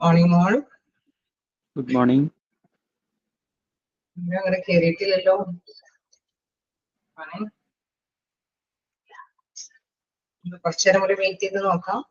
Morning all. Good morning. അങ്ങനെ കേറിയിട്ടില്ലല്ലോ. കുറച്ചേരം കൂടി വെയിറ്റ് ചെയ്ത് നോക്കാം.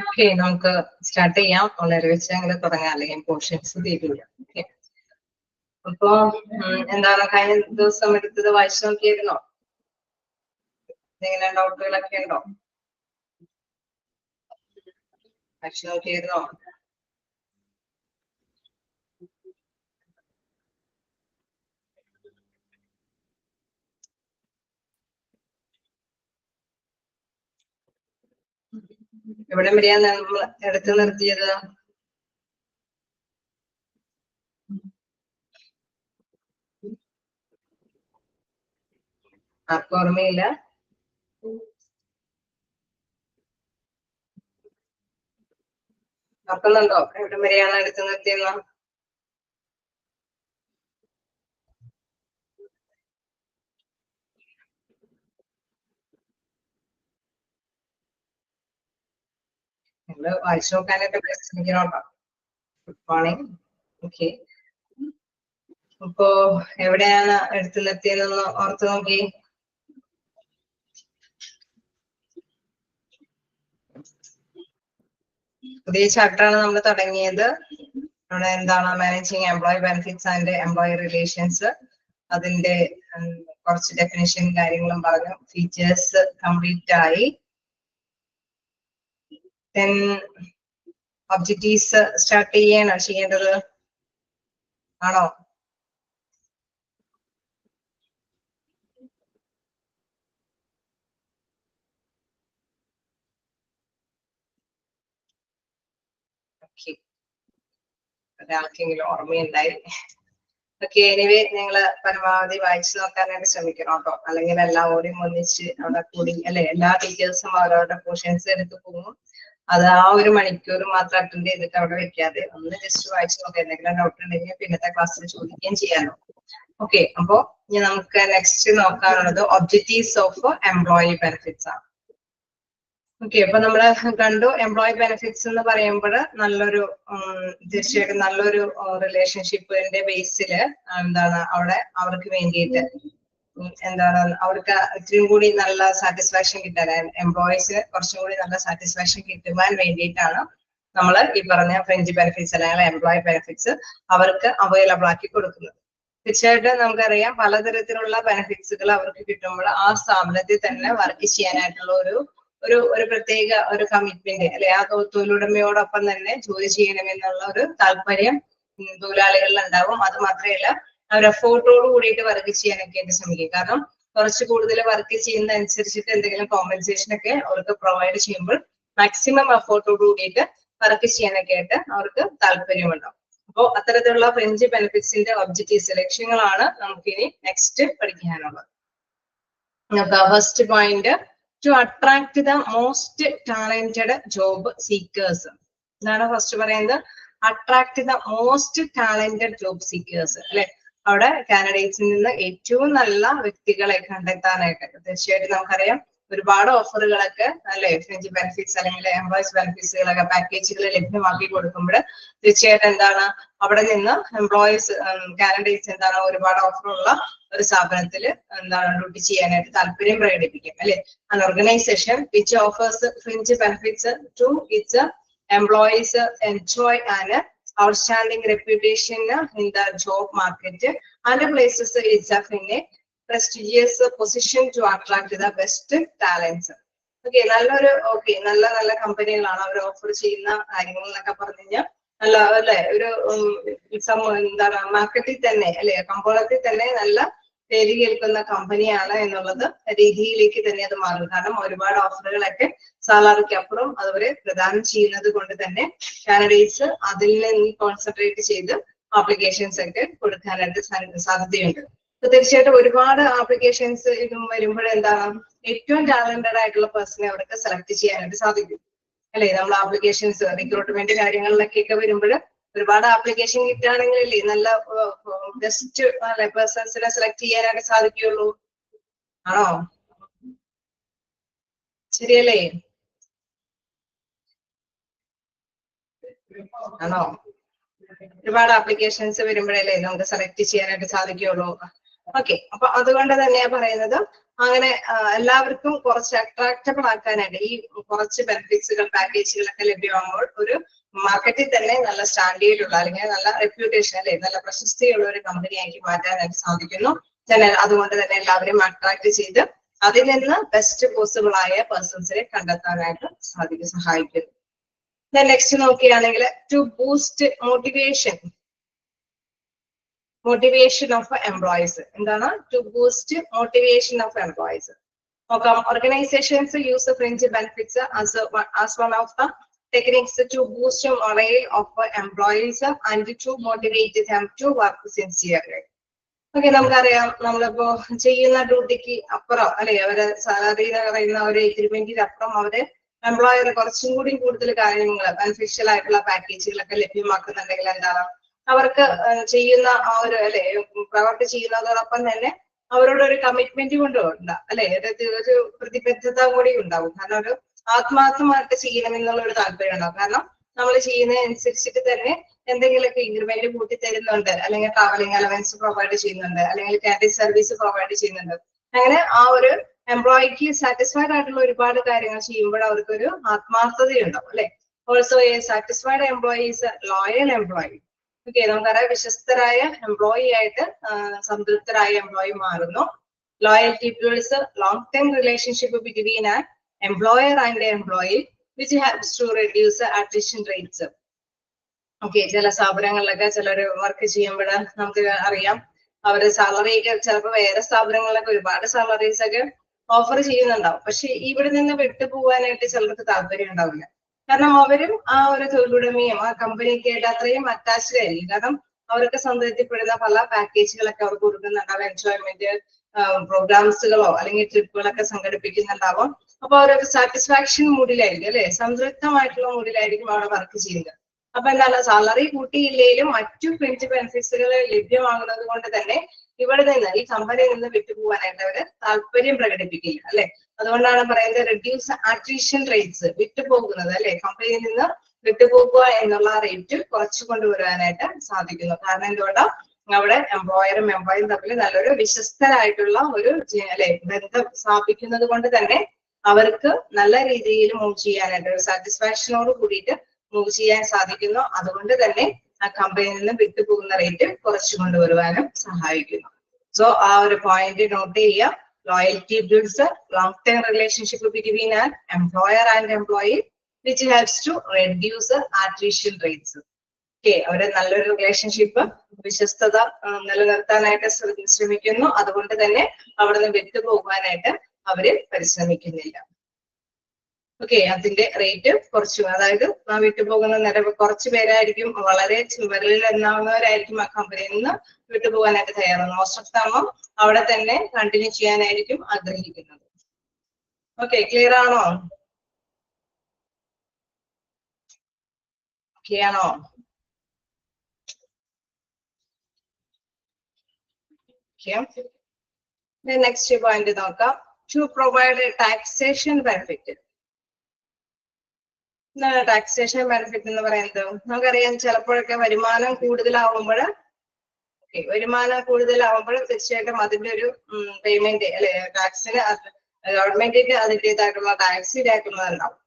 ഓക്കെ, നമുക്ക് സ്റ്റാർട്ട് ചെയ്യാം. വളരെ വെച്ച് അങ്ങനെ തുടങ്ങാം, അല്ലെങ്കിൽ പോർഷൻസ് തീരില്ല. ഓക്കെ, അപ്പോ എന്താണ് കഴിഞ്ഞ ദിവസം എടുത്തത് വായിച്ചു നോക്കിയിരുന്നോ? എന്തെങ്കിലും ഡൗട്ടുകളൊക്കെ ഉണ്ടോ? വായിച്ചു നോക്കിയിരുന്നോ? എവിടെ വരെയാണ് നമ്മൾ എടുത്തു നിർത്തിയത്? ആർക്കും ഓർമ്മയില്ല? ഓർക്കുന്നുണ്ടോ എവിടെ വരെയാണ് എടുത്തു നിർത്തിയെന്ന്? നിങ്ങൾ വായിച്ചു നോക്കാനായിട്ട് ശ്രമിക്കണോട്ടോ. Good morning. ഓക്കെ, അപ്പോ എവിടെയാണ് എടുത്തു നിർത്തിയതെന്ന് ഓർത്ത് നോക്കി. പുതിയ ചാപ്റ്ററാണ് നമ്മൾ തുടങ്ങിയത്. അവിടെ എന്താണ് managing employee benefits and employee relations. അതിന്റെ കുറച്ച് ഡെഫിനിഷൻ കാര്യങ്ങളും പറഞ്ഞു. ഫീച്ചേഴ്സ് കംപ്ലീറ്റ് ആയി. ദെൻ ഒബ്ജക്റ്റീവ്സ് സ്റ്റാർട്ട് ചെയ്യേണ്ടത് ആണോ? ഓക്കെ, ഒരാൾക്കെങ്കിലും ഓർമ്മയുണ്ടായി. ഓക്കെ, എനിവേ നിങ്ങള് പരമാവധി വായിച്ചു നോക്കാനായിട്ട് ശ്രമിക്കണം കേട്ടോ. അല്ലെങ്കിൽ എല്ലാവരും ഒന്നിച്ച് അവിടെ കൂടി അല്ലെ, എല്ലാ ടീച്ചേഴ്സും അവരവരുടെ പോർഷൻസ് എടുത്ത് പോകും. അത് ആ ഒരു മണിക്കൂർ മാത്രം അറ്റൻഡ് ചെയ്തിട്ട് അവിടെ വെക്കാതെ ഒന്ന് ജസ്റ്റ് വായിച്ചു നോക്കാം. എന്തെങ്കിലും ഡൗട്ട് ഉണ്ടെങ്കിൽ പിന്നത്തെ ക്ലാസ്സിൽ ചോദിക്കുകയും ചെയ്യാലോ. ഓക്കെ, അപ്പോ ഇനി നമുക്ക് നെക്സ്റ്റ് നോക്കാനുള്ളത് ഒബ്ജക്റ്റീവ്സ് ഓഫ് എംപ്ലോയി ബെനിഫിറ്റ്സ് ആണ്. ഓക്കെ, അപ്പൊ നമ്മള് കണ്ടു എംപ്ലോയി ബെനിഫിറ്റ്സ് എന്ന് പറയുമ്പോൾ നല്ലൊരു തീർച്ചയായിട്ടും നല്ലൊരു റിലേഷൻഷിപ്പിന്റെ ബേസില് എന്താണ് അവിടെ അവർക്ക് വേണ്ടിയിട്ട് എന്താണ് അവർക്ക് ഇത്തിരി കൂടി നല്ല സാറ്റിസ്ഫാക്ഷൻ കിട്ടാൻ, എംപ്ലോയീസിന് കുറച്ചും കൂടി നല്ല സാറ്റിസ്ഫാക്ഷൻ കിട്ടുവാൻ വേണ്ടിയിട്ടാണ് നമ്മൾ ഈ പറഞ്ഞ ഫ്രഞ്ച് ബെനിഫിറ്റ്സ് അല്ലെങ്കിൽ എംപ്ലോയി ബെനിഫിറ്റ്സ് അവർക്ക് അവൈലബിൾ ആക്കി കൊടുക്കുന്നത്. തീർച്ചയായിട്ടും നമുക്കറിയാം പലതരത്തിലുള്ള ബെനിഫിറ്റ്സുകൾ അവർക്ക് കിട്ടുമ്പോൾ ആ സ്ഥാപനത്തിൽ തന്നെ വർക്ക് ചെയ്യാനായിട്ടുള്ള ഒരു പ്രത്യേക ഒരു കമ്മിറ്റ്മെന്റ് അല്ലെ, ആ തൊഴിലുടമയോടൊപ്പം തന്നെ ജോലി ചെയ്യണമെന്നുള്ള ഒരു താല്പര്യം തൊഴിലാളികളിൽ ഉണ്ടാവും. അത് മാത്രമല്ല അവർ എഫോർട്ടോട് കൂടിയിട്ട് വർക്ക് ചെയ്യാനൊക്കെ ആയിട്ട് ശ്രമിക്കും. കാരണം കുറച്ച് കൂടുതൽ വർക്ക് ചെയ്യുന്ന അനുസരിച്ചിട്ട് എന്തെങ്കിലും കോമ്പൻസേഷൻ ഒക്കെ അവർക്ക് പ്രൊവൈഡ് ചെയ്യുമ്പോൾ മാക്സിമം എഫോർട്ടോട് കൂടിയിട്ട് വർക്ക് ചെയ്യാനൊക്കെ ആയിട്ട് അവർക്ക് താല്പര്യമുണ്ടാവും. അപ്പോ അത്തരത്തിലുള്ള ഫ്രിഞ്ച് ബെനിഫിറ്റ്സിന്റെ ഒബ്ജക്റ്റീവ്സ് ലക്ഷ്യങ്ങളാണ് നമുക്കിനി നെക്സ്റ്റ് പഠിക്കാനുള്ളത്. First point, to attract the most talented job seekers. ഇതാണ് ഫസ്റ്റ് പറയുന്നത്, attract the most talented job seekers അല്ലെ. അവിടെ കാൻഡിഡേറ്റ്സിൽ നിന്ന് ഏറ്റവും നല്ല വ്യക്തികളെ കണ്ടെത്താനായിട്ട്. തീർച്ചയായിട്ടും നമുക്കറിയാം ഒരുപാട് ഓഫറുകളൊക്കെ അല്ലെ ഫ്രിഞ്ച് ബെനിഫിറ്റ്സ് അല്ലെങ്കിൽ എംപ്ലോയീസ് ബെനിഫിറ്റ്സുകളൊക്കെ പാക്കേജുകൾ ലഭ്യമാക്കി കൊടുക്കുമ്പോൾ തീർച്ചയായിട്ടും എന്താണ് അവിടെ നിന്ന് എംപ്ലോയീസ് കാൻഡിഡേറ്റ്സ് എന്താണ് ഒരുപാട് ഓഫറുള്ള ഒരു സ്ഥാപനത്തിൽ എന്താണ് ഡ്യൂട്ടി ചെയ്യാനായിട്ട് താല്പര്യം പ്രകടിപ്പിക്കും അല്ലെ. an organization which offers fringe benefits to its employees enjoy an outstanding reputation in the job market and places itself in a prestigious position to attract the best talents. Okay, നല്ലൊരു നല്ല നല്ല കമ്പനികളാണ് അവർ offer ചെയ്യുന്ന കാര്യങ്ങൾ എന്നൊക്കെ പറഞ്ഞു കഴിഞ്ഞാൽ നല്ല അല്ലെ ഒരു എന്താണ് മാർക്കറ്റിൽ തന്നെ അല്ലെ കമ്പോളത്തിൽ തന്നെ നല്ല പേര് കേൾക്കുന്ന കമ്പനിയാണ് എന്നുള്ളത് രീതിയിലേക്ക് തന്നെ അത് മാറും. കാരണം ഒരുപാട് ഓഫറുകളൊക്കെ സാലറിക്ക് അപ്പുറം അതുവരെ പ്രദാനം ചെയ്യുന്നത് കൊണ്ട് തന്നെ കാൻഡിഡേറ്റ്സ് അതിൽ നിന്ന് കോൺസെൻട്രേറ്റ് ചെയ്ത് ആപ്ലിക്കേഷൻസ് ഒക്കെ കൊടുക്കാനായിട്ട് സാധ്യതയുണ്ട്. തീർച്ചയായിട്ടും ഒരുപാട് ആപ്ലിക്കേഷൻസ് ഇതും വരുമ്പോഴെന്താണ് ഏറ്റവും ടാലന്റഡ് ആയിട്ടുള്ള പേഴ്സണെ അവർക്ക് സെലക്ട് ചെയ്യാനായിട്ട് സാധിക്കും അല്ലെ. നമ്മൾ ആപ്ലിക്കേഷൻസ് റിക്രൂട്ട്മെന്റ് കാര്യങ്ങളിലൊക്കെ വരുമ്പോൾ ഒരുപാട് ആപ്ലിക്കേഷൻ കിട്ടുകയാണെങ്കിലല്ലേ നല്ല ബെസ്റ്റ് അല്ലെ പേഴ്സൺസിനെ സെലക്ട് ചെയ്യാനായിട്ട് സാധിക്കുള്ളൂ. ആണോ? ശരിയല്ലേ? ആണോ? ഒരുപാട് ആപ്ലിക്കേഷൻസ് വരുമ്പോഴല്ലേ നമുക്ക് സെലക്ട് ചെയ്യാനായിട്ട് സാധിക്കുള്ളൂ. ഓക്കെ, അപ്പൊ അതുകൊണ്ട് തന്നെയാ പറയുന്നത് അങ്ങനെ എല്ലാവർക്കും കുറച്ച് അട്രാക്റ്റബിൾ ആക്കാനായിട്ട് ഈ കുറച്ച് ബെനിഫിറ്റ്സുകൾ പാക്കേജുകളൊക്കെ ലഭ്യമാകുമ്പോൾ ഒരു മാർക്കറ്റിൽ തന്നെ നല്ല സ്റ്റാൻഡേർഡ് ഉള്ള അല്ലെങ്കിൽ നല്ല റെപ്യൂട്ടേഷൻ അല്ലെ നല്ല പ്രശസ്തിയുള്ള ഒരു കമ്പനിയാക്കി മാറ്റാനായിട്ട് സാധിക്കുന്നു. അതുകൊണ്ട് തന്നെ എല്ലാവരും അട്രാക്ട് ചെയ്ത് അതിൽ നിന്ന് ബെസ്റ്റ് പോസിബിൾ ആയ പേഴ്സൺസിനെ കണ്ടെത്താനായിട്ട് സഹായിക്കുന്നു. നെക്സ്റ്റ് നോക്കുകയാണെങ്കിൽ to boost motivation of employees. എന്താണ് to boost motivation of employees? നോക്കാം, organisations use fringe benefits as one of the techniques to boost morale of employees and to motivate them to work sincerely. Okay, നമുക്കറിയാം നമ്മളിപ്പോ ചെയ്യുന്ന ഡ്യൂട്ടിക്ക് അപ്പുറം അല്ലെ അവര് salary എന്ന് പറയുന്ന ഒരു എഗ്രിമെന്റിന് അപ്പുറം അവര് എംപ്ലോയർ കുറച്ചും കൂടി കൂടുതൽ കാര്യങ്ങൾ ബെനിഫിഷ്യൽ ആയിട്ടുള്ള പാക്കേജുകളൊക്കെ ലഭ്യമാക്കുന്നുണ്ടെങ്കിൽ എന്താണ് അവർക്ക് ചെയ്യുന്ന ആ ഒരു അല്ലെ പ്രവർത്തി ചെയ്യുന്നതോടൊപ്പം തന്നെ അവരോട് ഒരു കമ്മിറ്റ്മെന്റ് കൊണ്ടുണ്ട് അല്ലെ ഒരു പ്രതിബദ്ധത കൂടി ഉണ്ടാവും. കാരണം ഒരു ആത്മാർത്ഥമായിട്ട് ചെയ്യണമെന്നുള്ള ഒരു താല്പര്യം ഉണ്ടാവും. കാരണം നമ്മൾ ചെയ്യുന്നതനുസരിച്ചിട്ട് തന്നെ എന്തെങ്കിലുമൊക്കെ ഇൻക്രിമെന്റ് കൂട്ടി തരുന്നുണ്ട്, അല്ലെങ്കിൽ ട്രാവലിംഗ് അലവൻസ് പ്രൊവൈഡ് ചെയ്യുന്നുണ്ട്, അല്ലെങ്കിൽ കാൻറ്റീൻ സർവീസ് പ്രൊവൈഡ് ചെയ്യുന്നുണ്ട്. അങ്ങനെ ആ ഒരു എംപ്ലോയിക്ക് സാറ്റിസ്ഫൈഡ് ആയിട്ടുള്ള ഒരുപാട് കാര്യങ്ങൾ ചെയ്യുമ്പോൾ അവർക്കൊരു ആത്മാർത്ഥതയുണ്ടാവും അല്ലെ. Also A satisfied employee is loyal employee. Okay, നമുക്കറിയാം വിശ്വസ്തരായ എംപ്ലോയി ആയിട്ട് സംതൃപ്തരായ എംപ്ലോയി മാറുന്നു. Loyalty builds long time relationship between an employer and employee which helps to reduce attrition rates. Okay, ചില സ്ഥാപനങ്ങളിലൊക്കെ ചിലർ വർക്ക് ചെയ്യുമ്പോൾ നമുക്ക് അറിയാം അവര് സാലറി ഒക്കെ ചിലപ്പോൾ വേറെ സ്ഥാപനങ്ങളിലൊക്കെ ഒരുപാട് സാലറീസ് ഒക്കെ ഓഫർ ചെയ്യുന്നുണ്ടാവും. പക്ഷെ ഇവിടെ നിന്ന് വിട്ടുപോകാനായിട്ട് ചിലർക്ക് താല്പര്യം ഉണ്ടാവില്ല. കാരണം അവരും ആ ഒരു തൊഴിലുടമയും ആ കമ്പനിയൊക്കെ ആയിട്ട് അത്രയും അറ്റാച്ച്ഡ് ആയിരിക്കും. കാരണം അവർക്ക് സന്തോഷപ്പെടുന്ന പല പാക്കേജുകളൊക്കെ അവർക്ക് കൊടുക്കുന്നുണ്ടാവും. എൻജോയ്മെന്റ് പ്രോഗ്രാംസുകളോ അല്ലെങ്കിൽ ട്രിപ്പുകളൊക്കെ സംഘടിപ്പിക്കുന്നുണ്ടാവും. അപ്പൊ അവരൊരു സാറ്റിസ്ഫാക്ഷൻ മൂഡിലായിരിക്കും അല്ലെ, സംതൃപ്തമായിട്ടുള്ള മൂഡിലായിരിക്കും അവിടെ വർക്ക് ചെയ്യുന്നത്. അപ്പൊ എന്താണ് സാലറി കൂട്ടിയില്ലെങ്കിലും മറ്റു ഫ്രിഞ്ച് ബെനിഫിറ്റ്സുകൾ ലഭ്യമാകുന്നത് കൊണ്ട് തന്നെ ഇവിടെ നിന്ന് ഈ കമ്പനിയിൽ നിന്ന് വിട്ടുപോകാനായിട്ട് അവര് താല്പര്യം പ്രകടിപ്പിക്കില്ല അല്ലെ. അതുകൊണ്ടാണ് പറയുന്നത് റെഡ്യൂസ് അട്രീഷൻ റേറ്റ്സ്, വിട്ടുപോകുന്നത് അല്ലെ, കമ്പനിയിൽ നിന്ന് വിട്ടുപോകുക എന്നുള്ള റേറ്റ് കുറച്ചു കൊണ്ടുവരാനായിട്ട് സാധിക്കുന്നു. കാരണം എന്തുകൊണ്ടാണ് അവിടെ എംപ്ലോയറും എംപ്ലോയിയും തമ്മിൽ നല്ലൊരു വിശ്വസ്തരായിട്ടുള്ള ഒരു അല്ലെ ബന്ധം സ്ഥാപിക്കുന്നത് കൊണ്ട് തന്നെ അവർക്ക് നല്ല രീതിയിൽ മൂവ് ചെയ്യാനായിട്ട് ഒരു സാറ്റിസ്ഫാക്ഷനോട് കൂടിയിട്ട് മൂവ് ചെയ്യാൻ സാധിക്കുന്നു. അതുകൊണ്ട് തന്നെ ആ കമ്പനിയിൽ നിന്ന് വിട്ടുപോകുന്ന റേറ്റ് കുറച്ചു കൊണ്ടുവരുവാനും സഹായിക്കുന്നു. സോ ആ ഒരു പോയിന്റ് നോട്ട് ചെയ്യുക. Loyalty builds long time relationship between an employer and employee which helps to reduce attrition rates. Okay, അവര് നല്ലൊരു റിലേഷൻഷിപ്പ് വിശ്വസ്തത നിലനിർത്താനായിട്ട് ശ്രമിക്കുന്നു. അതുകൊണ്ട് തന്നെ അവിടെ നിന്ന് വിട്ടുപോകാനായിട്ട് അവര് പരിശ്രമിക്കുന്നില്ല. ഓക്കെ, അതിന്റെ റേറ്റ് കുറച്ചു. അതായത് വിട്ടുപോകുന്ന നിരവ് കുറച്ചു പേരായിരിക്കും, വളരെ വിരലിൽ എണ്ണാവുന്നവരായിരിക്കും ആ കമ്പനിയിൽ നിന്ന് വിട്ടുപോകാനായിട്ട് തയ്യാറാണ്. മോസ്റ്റ് ഓഫ് ദ അവിടെ തന്നെ കണ്ടിന്യൂ ചെയ്യാനായിരിക്കും ആഗ്രഹിക്കുന്നത്. ഓക്കെ, ക്ലിയർ ആണോ? ആണോ? നെക്സ്റ്റ് പോയിന്റ് നോക്കാം. To provide taxation benefit. എന്താണ് ടാക്സേഷൻ ബെനിഫിറ്റ് എന്ന് പറയുന്നത്? നമുക്കറിയാം, ചിലപ്പോഴൊക്കെ വരുമാനം കൂടുതലാവുമ്പോൾ തീർച്ചയായിട്ടും അതിന്റെ ഒരു പേയ്മെന്റ് അല്ലെ, ടാക്സിന് ഗവൺമെന്റിന് അതിൻ്റെതായിട്ടുള്ള ടാക്സ് ഈടാക്കുന്നതുണ്ടാവും.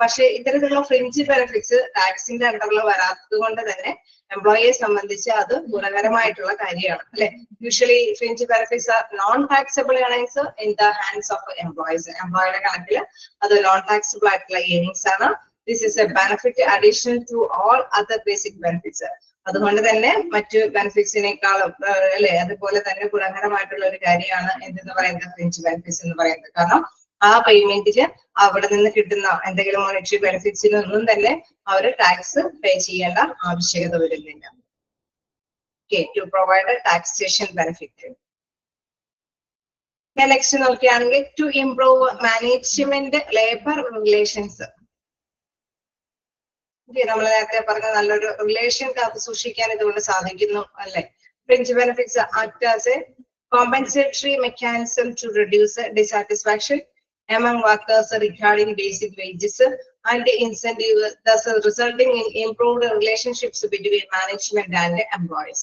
പക്ഷെ ഇത്തരത്തിലുള്ള ഫ്രിഞ്ച് ബെനിഫിറ്റ്സ് ടാക്സിന്റെ അണ്ടറിൽ വരാത്തത് കൊണ്ട് തന്നെ എംപ്ലോയിയെ സംബന്ധിച്ച് അത് ഗുണകരമായിട്ടുള്ള കാര്യമാണ് അല്ലെ. Usually fringe benefits are non taxable earnings in the hands of employees. എംപ്ലോയിയുടെ കണക്കിൽ അത് നോൺ ടാക്സബിൾ ആയിട്ടുള്ള ഏർണിങ്സ് ആണ്. This is a benefit additional to all other basic benefits. അതുകൊണ്ട് തന്നെ മറ്റു ബെനിഫിറ്റ്സിനേക്കാളും അല്ലെ അതുപോലെ തന്നെ ഗുണകരമായിട്ടുള്ള ഒരു കാര്യമാണ് എന്തെന്ന് പറയുന്നത്, ഫ്രിഞ്ച് ബെനിഫിറ്റ്സ് എന്ന് പറയുന്നത്. കാരണം ആ പേയ്മെന്റില് അവിടെ നിന്ന് കിട്ടുന്ന എന്തെങ്കിലും മോണിറ്ററി ബെനിഫിറ്റ്സിനൊന്നും തന്നെ അവർ ടാക്സ് പേ ചെയ്യേണ്ട ആവശ്യകത വരുന്നില്ല. To provide taxation benefit. Next നോക്കുകയാണെങ്കിൽ to improve management labour relations. നമ്മൾ നേരത്തെ പറഞ്ഞ നല്ലൊരു റിലേഷൻ കാത്തു സൂക്ഷിക്കാൻ ഇതുകൊണ്ട് സാധിക്കുന്നു അല്ലെ. Fringe benefits act as a compensatory mechanism to reduce dissatisfaction among workers regarding basic wages and incentive, thus resulting in improved relationships between management and employees.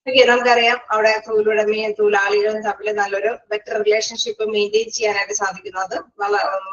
Okay, നമുക്കറിയാം അവിടെ തൊഴിലുടമയും തൊഴിലാളികളും തമ്മിൽ നല്ലൊരു ബെറ്റർ റിലേഷൻഷിപ്പ് മെയിൻറ്റെയിൻ ചെയ്യാനായിട്ട് സാധിക്കുന്നു. അത്